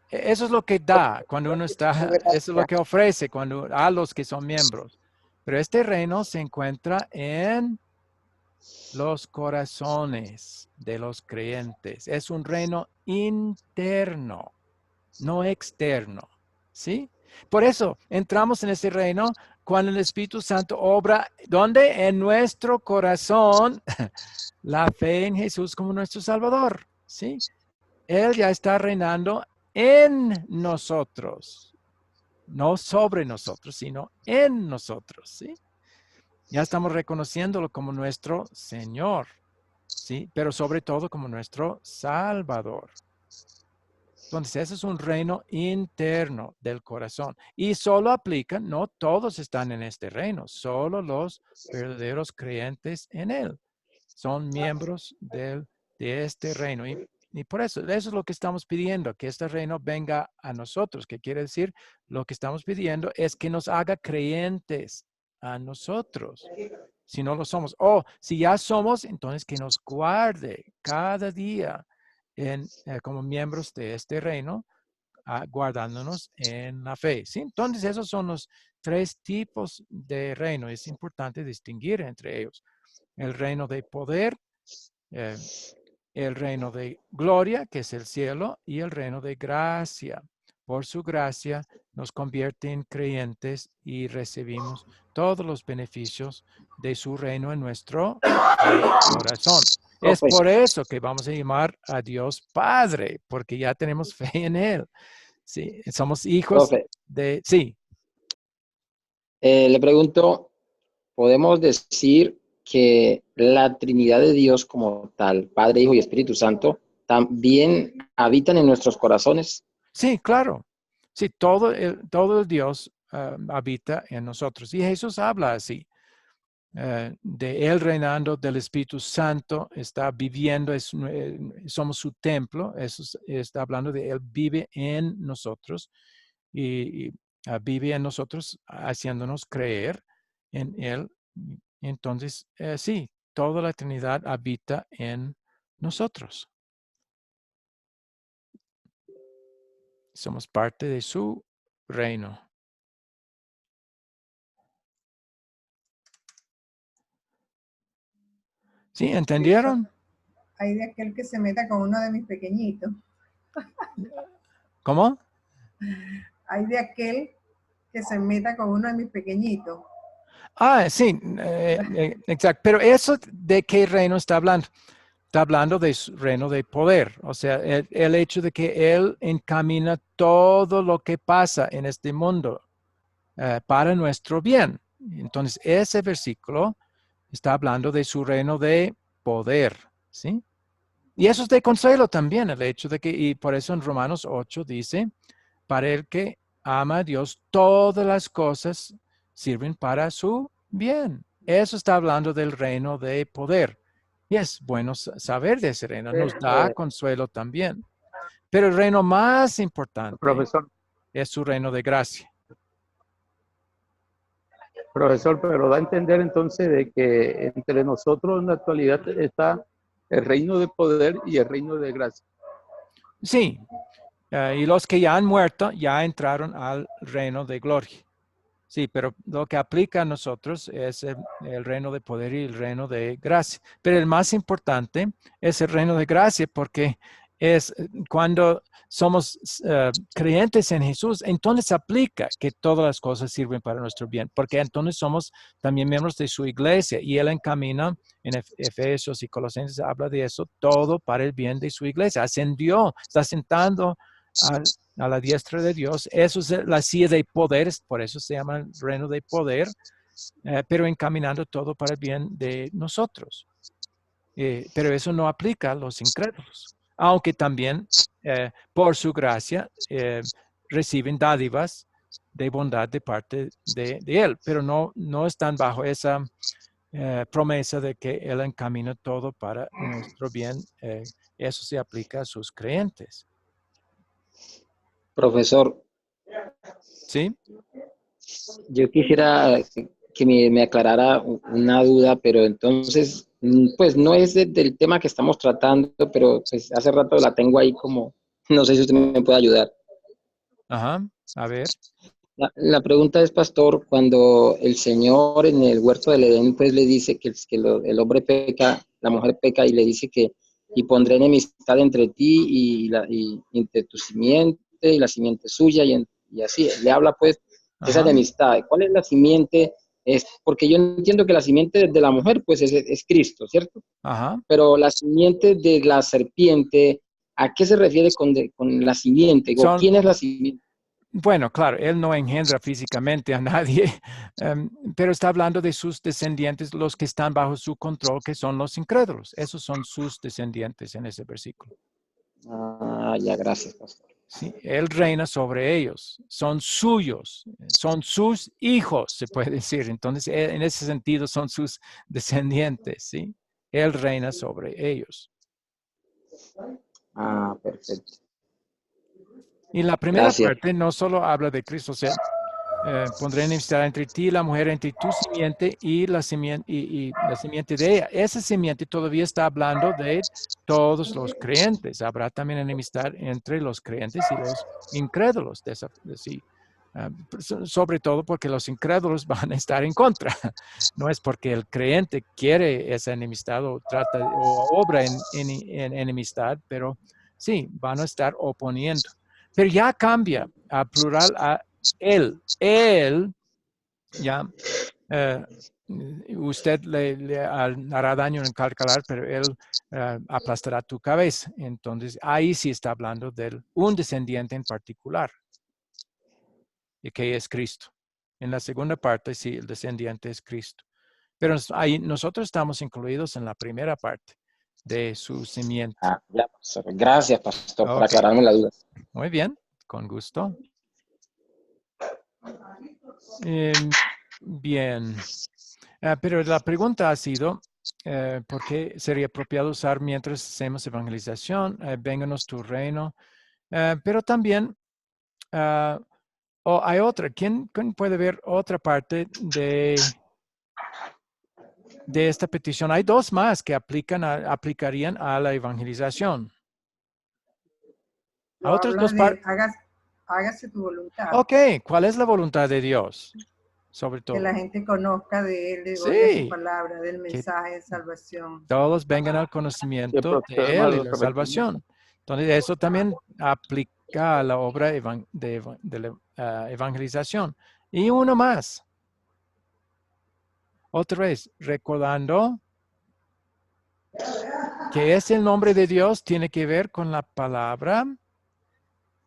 Eso es lo que da cuando uno está, eso es lo que ofrece a los que son miembros. Pero este reino se encuentra en los corazones de los creyentes. Es un reino interno, no externo. ¿Sí? Por eso entramos en ese reino cuando el Espíritu Santo obra, ¿dónde? En nuestro corazón, la fe en Jesús como nuestro Salvador. ¿Sí? Él ya está reinando en nosotros, no sobre nosotros, sino en nosotros, ¿sí? Ya estamos reconociéndolo como nuestro Señor, ¿sí? Pero sobre todo como nuestro Salvador. Entonces, ese es un reino interno del corazón. Y solo aplica, no todos están en este reino, solo los verdaderos creyentes en Él son miembros de este reino. Y por eso es lo que estamos pidiendo, que este reino venga a nosotros. ¿Qué quiere decir? Lo que estamos pidiendo es que nos haga creyentes a nosotros, si no lo somos. O si ya somos, entonces que nos guarde cada día como miembros de este reino, guardándonos en la fe. ¿Sí? Entonces, esos son los 3 tipos de reino. Es importante distinguir entre ellos. El reino de poder, el reino de gloria, que es el cielo, y el reino de gracia. Por su gracia nos convierte en creyentes y recibimos todos los beneficios de su reino en nuestro corazón. Es por eso que vamos a llamar a Dios Padre, porque ya tenemos fe en Él. Sí, somos hijos Profe, de... Sí. le pregunto, podemos decir que la Trinidad de Dios como tal, Padre, Hijo y Espíritu Santo, también habitan en nuestros corazones. Sí, claro. Sí, todo el Dios habita en nosotros. Y Jesús habla así, de Él reinando, del Espíritu Santo, está viviendo, somos su templo, está hablando de Él vive en nosotros y vive en nosotros haciéndonos creer en Él. Entonces, sí, toda la Trinidad habita en nosotros. Somos parte de su reino. ¿Sí? ¿Entendieron? Hay de aquel que se meta con uno de mis pequeñitos. ¿Cómo? Hay de aquel que se meta con uno de mis pequeñitos. Sí, exacto. Pero eso, ¿de qué reino está hablando? Está hablando de su reino de poder. O sea, el hecho de que Él encamina todo lo que pasa en este mundo para nuestro bien. Entonces, ese versículo está hablando de su reino de poder, ¿sí? Y eso es de consuelo también, el hecho de que, y por eso en Romanos 8 dice, para el que ama a Dios, todas las cosas sirven para su bien. Eso está hablando del reino de poder. Y es bueno saber de ese reino, nos da consuelo también. Pero el reino más importante Profesor, es su reino de gracia. pero da a entender entonces de que entre nosotros en la actualidad está el reino de poder y el reino de gracia. Sí, y los que ya han muerto ya entraron al reino de gloria. Sí, pero lo que aplica a nosotros es el reino de poder y el reino de gracia. Pero el más importante es el reino de gracia porque es cuando somos creyentes en Jesús, entonces aplica que todas las cosas sirven para nuestro bien, porque entonces somos también miembros de su iglesia y Él encamina en Efesios y Colosenses, habla de eso, todo para el bien de su iglesia. Ascendió, está sentando a la diestra de Dios. Eso es la silla de poder, por eso se llama el reino de poder, pero encaminando todo para el bien de nosotros. Pero eso no aplica a los incrédulos, aunque también por su gracia reciben dádivas de bondad de parte de Él, pero no están bajo esa promesa de que Él encamina todo para nuestro bien. Eso se aplica a sus creyentes. Profesor, ¿Sí? yo quisiera que me aclarara una duda, pero entonces, pues no es del tema que estamos tratando, pero pues hace rato la tengo ahí como, no sé si usted me puede ayudar. Ajá, a ver. La pregunta es, pastor, cuando el Señor en el huerto del Edén, pues le dice que el hombre peca, la mujer peca y le dice que, y pondré enemistad entre ti y entre tu simiente y la simiente suya y así, le habla pues esa Ajá. enemistad. ¿Cuál es la simiente? Es porque yo entiendo que la simiente de la mujer pues es Cristo, ¿cierto? Ajá. Pero la simiente de la serpiente, ¿a qué se refiere con la simiente? ¿O quién es la simiente? Bueno, claro, él no engendra físicamente a nadie, pero está hablando de sus descendientes, los que están bajo su control, que son los incrédulos. Esos son sus descendientes en ese versículo. Ah, ya, gracias, pastor. Sí, él reina sobre ellos, son suyos, son sus hijos, se puede decir. Entonces, en ese sentido, son sus descendientes, ¿sí? Él reina sobre ellos. Ah, perfecto. Y la primera Gracias. parte no solo habla de Cristo, o sea, pondré enemistad entre ti y la mujer, entre tu simiente y la simiente de ella. Esa simiente todavía está hablando de todos los creyentes. Habrá también enemistad entre los creyentes y los incrédulos. Sobre todo porque los incrédulos van a estar en contra. No es porque el creyente quiere esa enemistad o trata o obra en enemistad, pero sí, van a estar oponiendo. Pero ya cambia a plural a él, ya, usted le hará daño en calcalar, pero él aplastará tu cabeza. Entonces, ahí sí está hablando de un descendiente en particular, y que es Cristo. En la segunda parte, sí, el descendiente es Cristo. pero ahí nosotros estamos incluidos en la primera parte de su simiente. Ya, pastor. Gracias, pastor, por Ok. aclararme la duda. Muy bien, con gusto. Bien. Pero la pregunta ha sido, ¿por qué sería apropiado usar mientras hacemos evangelización? Vénganos tu reino. Pero también hay otra. ¿Quién puede ver otra parte de esta petición? Hay dos más que aplicarían a la evangelización. Lo A otras habla dos de partes. hágase tu voluntad. Ok, ¿cuál es la voluntad de Dios? Sobre todo. Que la gente conozca de Él, Sí. oiga su palabra, del Que mensaje de salvación. todos vengan al conocimiento de Él y la salvación. Entonces, eso también aplica a la obra de la evangelización. Y uno más. Otra vez, recordando que es el nombre de Dios, tiene que ver con la palabra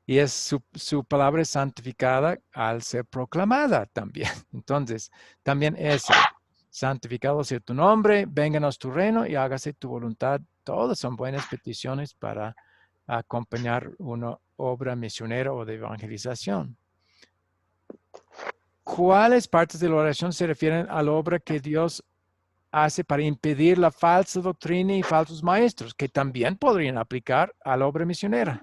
y es su palabra es santificada al ser proclamada también. Entonces, también eso, santificado sea tu nombre, vénganos tu reino y hágase tu voluntad. Todas son buenas peticiones para acompañar una obra misionera o de evangelización. ¿Cuáles partes de la oración se refieren a la obra que Dios hace para impedir la falsa doctrina y falsos maestros, que también podrían aplicar a la obra misionera?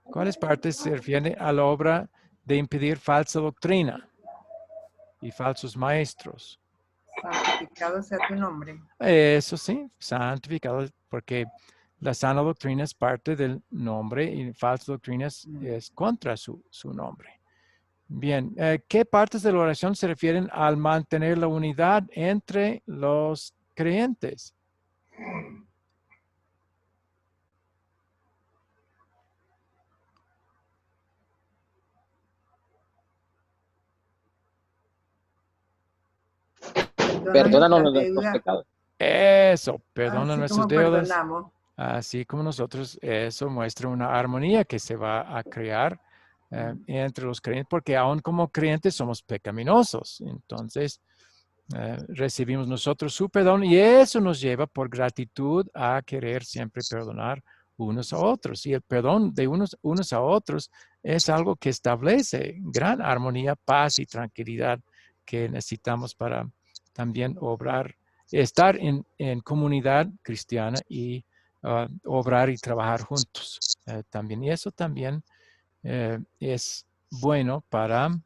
¿Cuáles partes se refieren a la obra de impedir falsa doctrina y falsos maestros? Santificado sea tu nombre. Eso sí, santificado, porque la sana doctrina es parte del nombre y falsa doctrina es contra su nombre. Bien, ¿qué partes de la oración se refieren al mantener la unidad entre los creyentes? Perdónanos nuestros pecados. Eso, perdona Así nuestras como deudas. perdonamos. Así como nosotros, eso muestra una armonía que se va a crear entre los creyentes, porque aún como creyentes somos pecaminosos. Entonces, recibimos nosotros su perdón y eso nos lleva por gratitud a querer siempre perdonar unos a otros. Y el perdón de unos a otros es algo que establece gran armonía, paz y tranquilidad que necesitamos para también obrar, estar en comunidad cristiana y obrar y trabajar juntos también. Y eso también es bueno para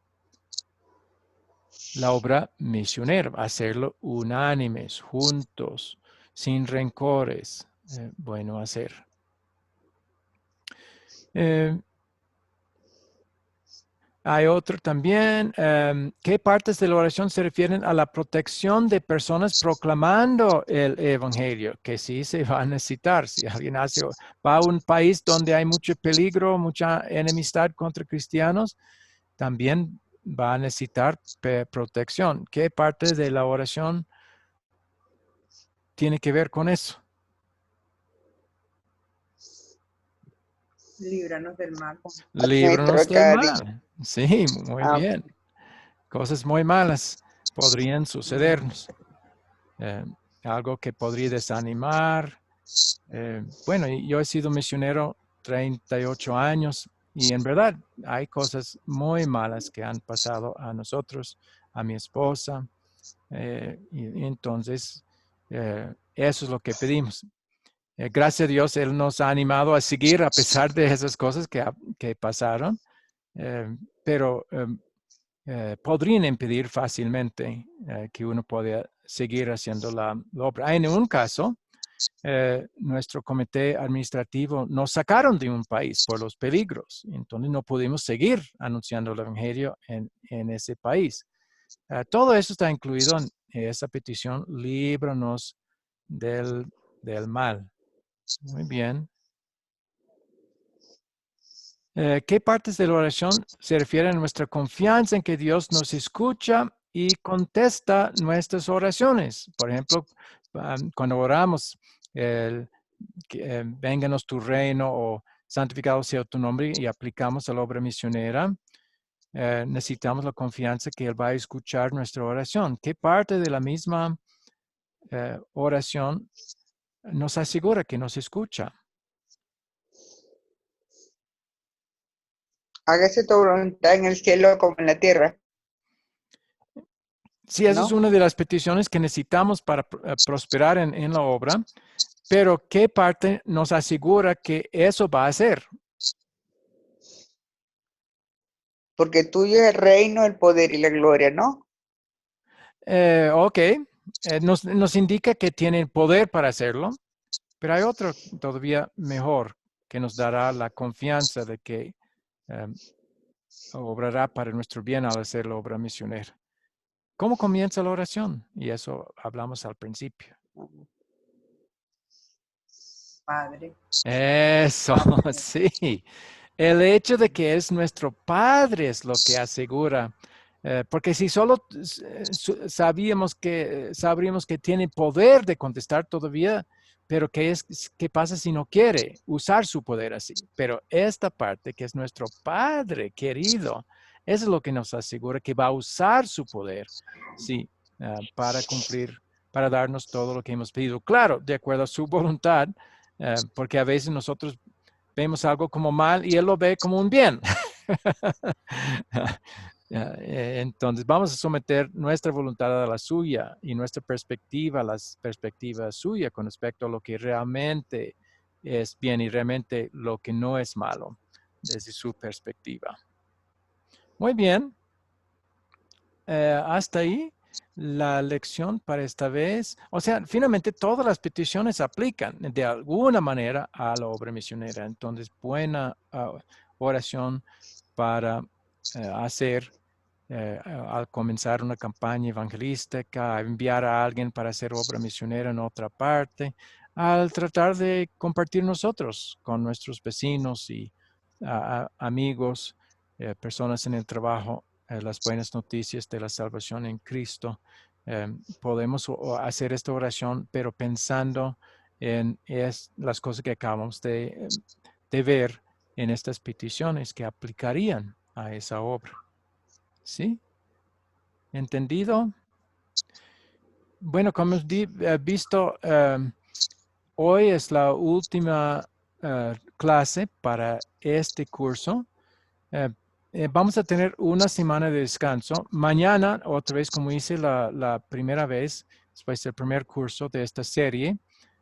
la obra misionera, hacerlo unánimes, juntos, sin rencores. Bueno hacer. Hay otro también. ¿Qué partes de la oración se refieren a la protección de personas proclamando el evangelio? Que sí se va a necesitar. Si alguien va a un país donde hay mucho peligro, mucha enemistad contra cristianos, también va a necesitar protección. ¿Qué parte de la oración tiene que ver con eso? Líbranos del mal. Líbranos del mal. Sí, muy bien. Cosas muy malas podrían sucedernos. Algo que podría desanimar. Bueno, yo he sido misionero 38 años y en verdad hay cosas muy malas que han pasado a nosotros, a mi esposa. Y entonces, eso es lo que pedimos. Gracias a Dios, Él nos ha animado a seguir a pesar de esas cosas que pasaron, pero podrían impedir fácilmente que uno pueda seguir haciendo la obra. En un caso, nuestro comité administrativo nos sacaron de un país por los peligros, entonces no pudimos seguir anunciando el evangelio en ese país. Todo eso está incluido en esa petición, líbranos del mal. Muy bien. ¿Qué partes de la oración se refieren a nuestra confianza en que Dios nos escucha y contesta nuestras oraciones? Por ejemplo, cuando oramos, vénganos tu reino o santificado sea tu nombre y aplicamos a la obra misionera, necesitamos la confianza que Él va a escuchar nuestra oración. ¿Qué parte de la misma oración nos asegura que nos escucha? Hágase tu voluntad en el cielo como en la tierra. Sí, esa es ¿No? una de las peticiones que necesitamos para prosperar en la obra, pero ¿qué parte nos asegura que eso va a ser? Porque tuyo es el reino, el poder y la gloria, ¿no? Ok, nos indica que tiene el poder para hacerlo, pero hay otro todavía mejor que nos dará la confianza de que obrará para nuestro bien al hacer la obra misionera. ¿Cómo comienza la oración? Y eso hablamos al principio. Padre. Eso, sí. El hecho de que es nuestro Padre es lo que asegura. Porque si solo sabríamos que tiene poder de contestar todavía, pero ¿qué pasa si no quiere usar su poder así? Pero esta parte que es nuestro Padre querido, eso es lo que nos asegura que va a usar su poder, sí, para cumplir, para darnos todo lo que hemos pedido. Claro, de acuerdo a su voluntad, porque a veces nosotros vemos algo como mal y Él lo ve como un bien. Entonces vamos a someter nuestra voluntad a la suya y nuestra perspectiva a la perspectiva suya con respecto a lo que realmente es bien y realmente lo que no es malo desde su perspectiva. Muy bien. Hasta ahí la lección para esta vez. O sea, finalmente todas las peticiones aplican de alguna manera a la obra misionera. Entonces, buena oración para hacer al comenzar una campaña evangelística, enviar a alguien para hacer obra misionera en otra parte, al tratar de compartir nosotros con nuestros vecinos y amigos, personas en el trabajo, las buenas noticias de la salvación en Cristo. Podemos hacer esta oración, pero pensando en las cosas que acabamos de ver en estas peticiones que aplicarían a esa obra. ¿Sí? ¿Entendido? Bueno, como hemos visto, hoy es la última clase para este curso. Vamos a tener una semana de descanso. Mañana, otra vez, como hice la primera vez, después del primer curso de esta serie,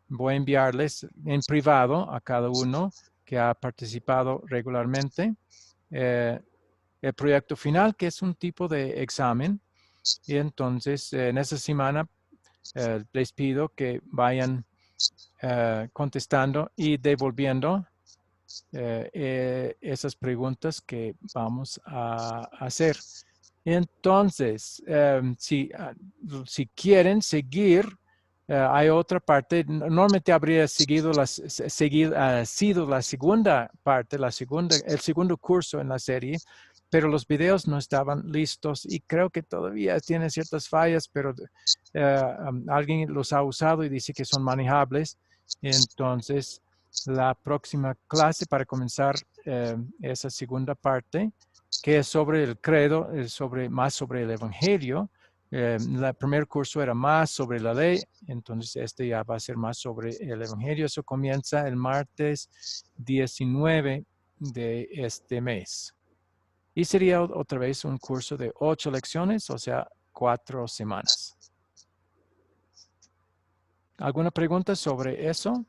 voy a enviarles en privado a cada uno que ha participado regularmente el proyecto final, que es un tipo de examen. Y entonces, en esta semana, les pido que vayan contestando y devolviendo esas preguntas que vamos a hacer. Entonces, si quieren seguir, hay otra parte. Normalmente habría sido la segunda parte, el segundo curso en la serie, pero los videos no estaban listos y creo que todavía tienen ciertas fallas, pero alguien los ha usado y dice que son manejables. Entonces, la próxima clase para comenzar esa segunda parte, que es sobre el credo, más sobre el evangelio. El primer curso era más sobre la ley, entonces este ya va a ser más sobre el evangelio. Eso comienza el martes 19 de este mes. Y sería otra vez un curso de 8 lecciones, o sea, 4 semanas. ¿Alguna pregunta sobre eso?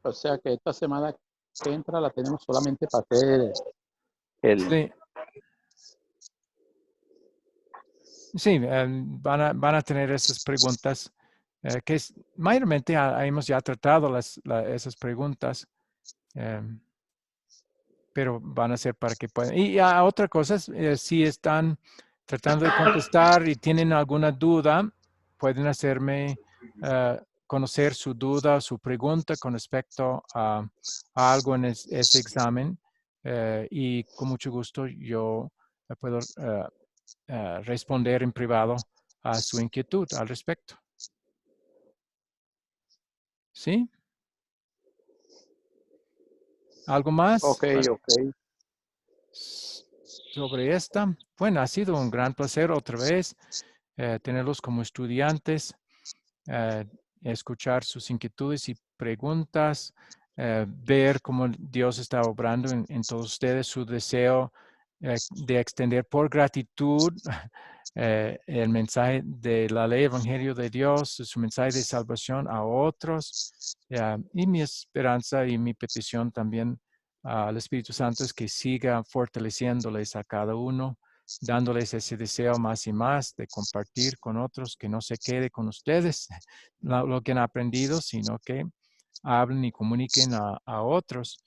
O sea que esta semana que entra la tenemos solamente para hacer Sí. Sí, van a tener esas preguntas que mayormente hemos ya tratado esas preguntas, pero van a ser para que puedan. Y otra cosa, si están tratando de contestar y tienen alguna duda, pueden hacerme conocer su duda, su pregunta con respecto a algo en ese examen y con mucho gusto yo puedo responder en privado a su inquietud al respecto. ¿Sí? ¿Algo más? Ok. Sobre esta. Bueno, ha sido un gran placer otra vez tenerlos como estudiantes, escuchar sus inquietudes y preguntas, ver cómo Dios está obrando en todos ustedes, su deseo de extender por gratitud el mensaje de la ley evangelio de Dios, su mensaje de salvación a otros. Y mi esperanza y mi petición también al Espíritu Santo es que siga fortaleciéndoles a cada uno, dándoles ese deseo más y más de compartir con otros, que no se quede con ustedes lo que han aprendido, sino que hablen y comuniquen a otros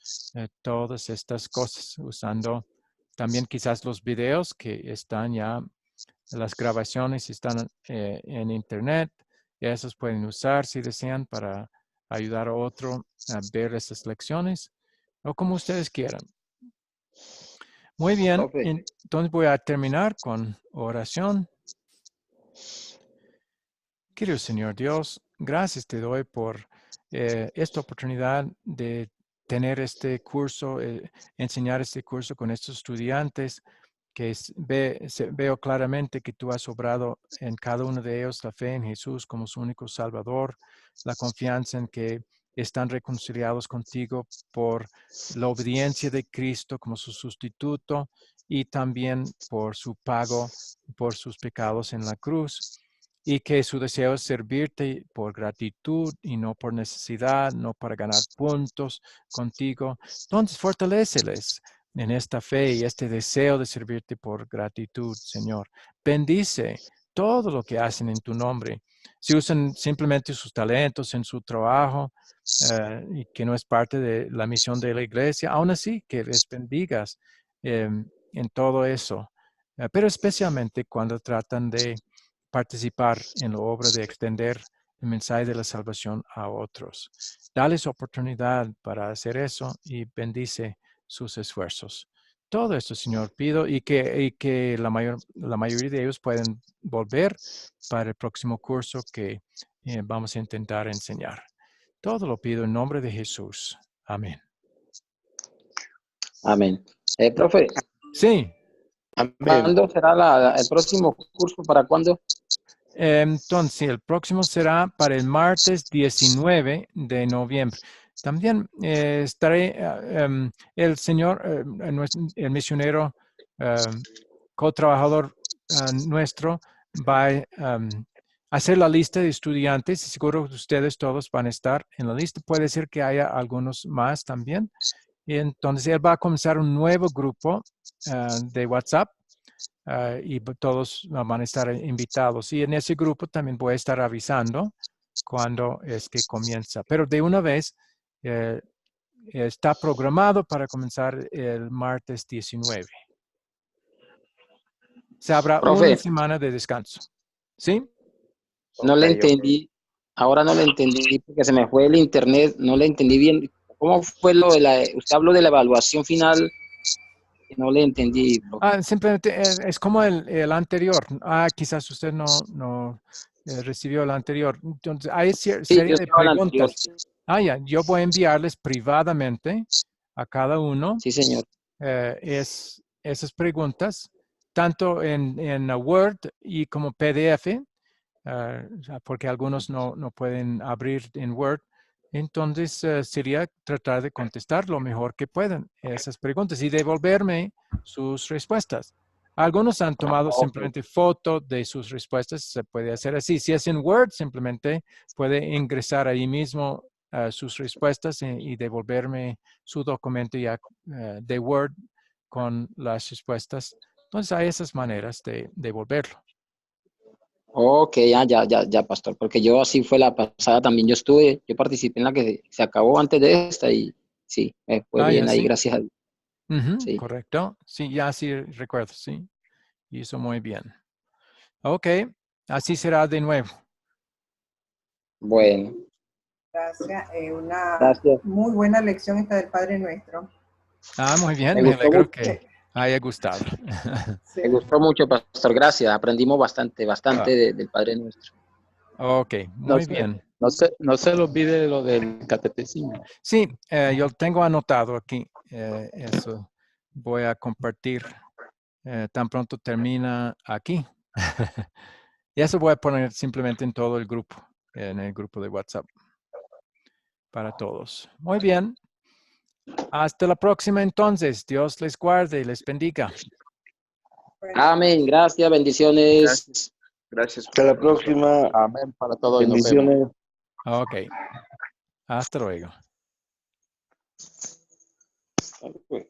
todas estas cosas, usando también quizás los videos que están ya, las grabaciones están en internet, y esos pueden usar si desean para ayudar a otro a ver esas lecciones, o como ustedes quieran. Muy bien, Profe. entonces voy a terminar con oración. Querido Señor Dios, gracias te doy por esta oportunidad de tener este curso, enseñar este curso con estos estudiantes, que veo claramente que tú has obrado en cada uno de ellos la fe en Jesús como su único Salvador, la confianza en que están reconciliados contigo por la obediencia de Cristo como su sustituto y también por su pago por sus pecados en la cruz. Y que su deseo es servirte por gratitud y no por necesidad, no para ganar puntos contigo. Entonces, fortaléceles en esta fe y este deseo de servirte por gratitud, Señor. Bendice todo lo que hacen en tu nombre. Si usan simplemente sus talentos en su trabajo y que no es parte de la misión de la iglesia, aún así que les bendigas en todo eso. Pero especialmente cuando tratan de participar en la obra de extender el mensaje de la salvación a otros. Dales oportunidad para hacer eso y bendice sus esfuerzos. Todo esto, Señor, pido y que la mayoría de ellos pueden volver para el próximo curso que vamos a intentar enseñar. Todo lo pido en nombre de Jesús. Amén. Amén. Profe, Sí. ¿cuándo será el próximo curso? ¿Para cuándo? Entonces, el próximo será para el martes 19 de noviembre. También estaré, el señor, el misionero, co-trabajador nuestro, va a hacer la lista de estudiantes y seguro que ustedes todos van a estar en la lista. Puede ser que haya algunos más también. Y entonces, él va a comenzar un nuevo grupo de WhatsApp. Y todos van a estar invitados. Y en ese grupo también voy a estar avisando cuándo es que comienza. Pero de una vez está programado para comenzar el martes 19. Se habrá Profe, una semana de descanso. ¿Sí? no le entendí. Ahora no le entendí porque se me fue el internet. No le entendí bien. ¿Cómo fue lo de usted habló de la evaluación final? No le entendí, profe. Simplemente es como el anterior. Quizás usted no recibió el anterior. Entonces, hay Sí, serie yo de estaba en la anterior. preguntas. Ya, yo voy a enviarles privadamente a cada uno Sí, señor. esas preguntas, tanto en Word y como PDF, porque algunos no pueden abrir en Word. Entonces, sería tratar de contestar lo mejor que puedan esas preguntas y devolverme sus respuestas. Algunos han tomado simplemente foto de sus respuestas, se puede hacer así. Si es en Word, simplemente puede ingresar ahí mismo sus respuestas y devolverme su documento ya de Word con las respuestas. Entonces, hay esas maneras de devolverlo. Ok, ya, pastor, porque yo así fue la pasada también. Yo participé en la que se acabó antes de esta y sí, me fue bien Ya, ahí, sí. gracias a Dios. Sí. Correcto. Sí, ya sí recuerdo, sí. Hizo muy bien. Ok, así será de nuevo. Bueno. Gracias. Una Gracias. muy buena lección esta del Padre Nuestro. Muy bien, Me me gustó alegro mucho. que haya gustado. Sí. Me gustó mucho, pastor, gracias. Aprendimos bastante del Padre Nuestro. Ok, muy bien. No se le olvide lo del catecismo. Sí, yo tengo anotado aquí. Eso voy a compartir tan pronto termina aquí. Y eso voy a poner simplemente en todo el grupo, en el grupo de WhatsApp para todos. Muy bien. Hasta la próxima entonces. Dios les guarde y les bendiga. Amén. Gracias, bendiciones. Gracias. Hasta la próxima. Amén para todos y nos vemos. Bendiciones. Ok. Hasta luego. Pues,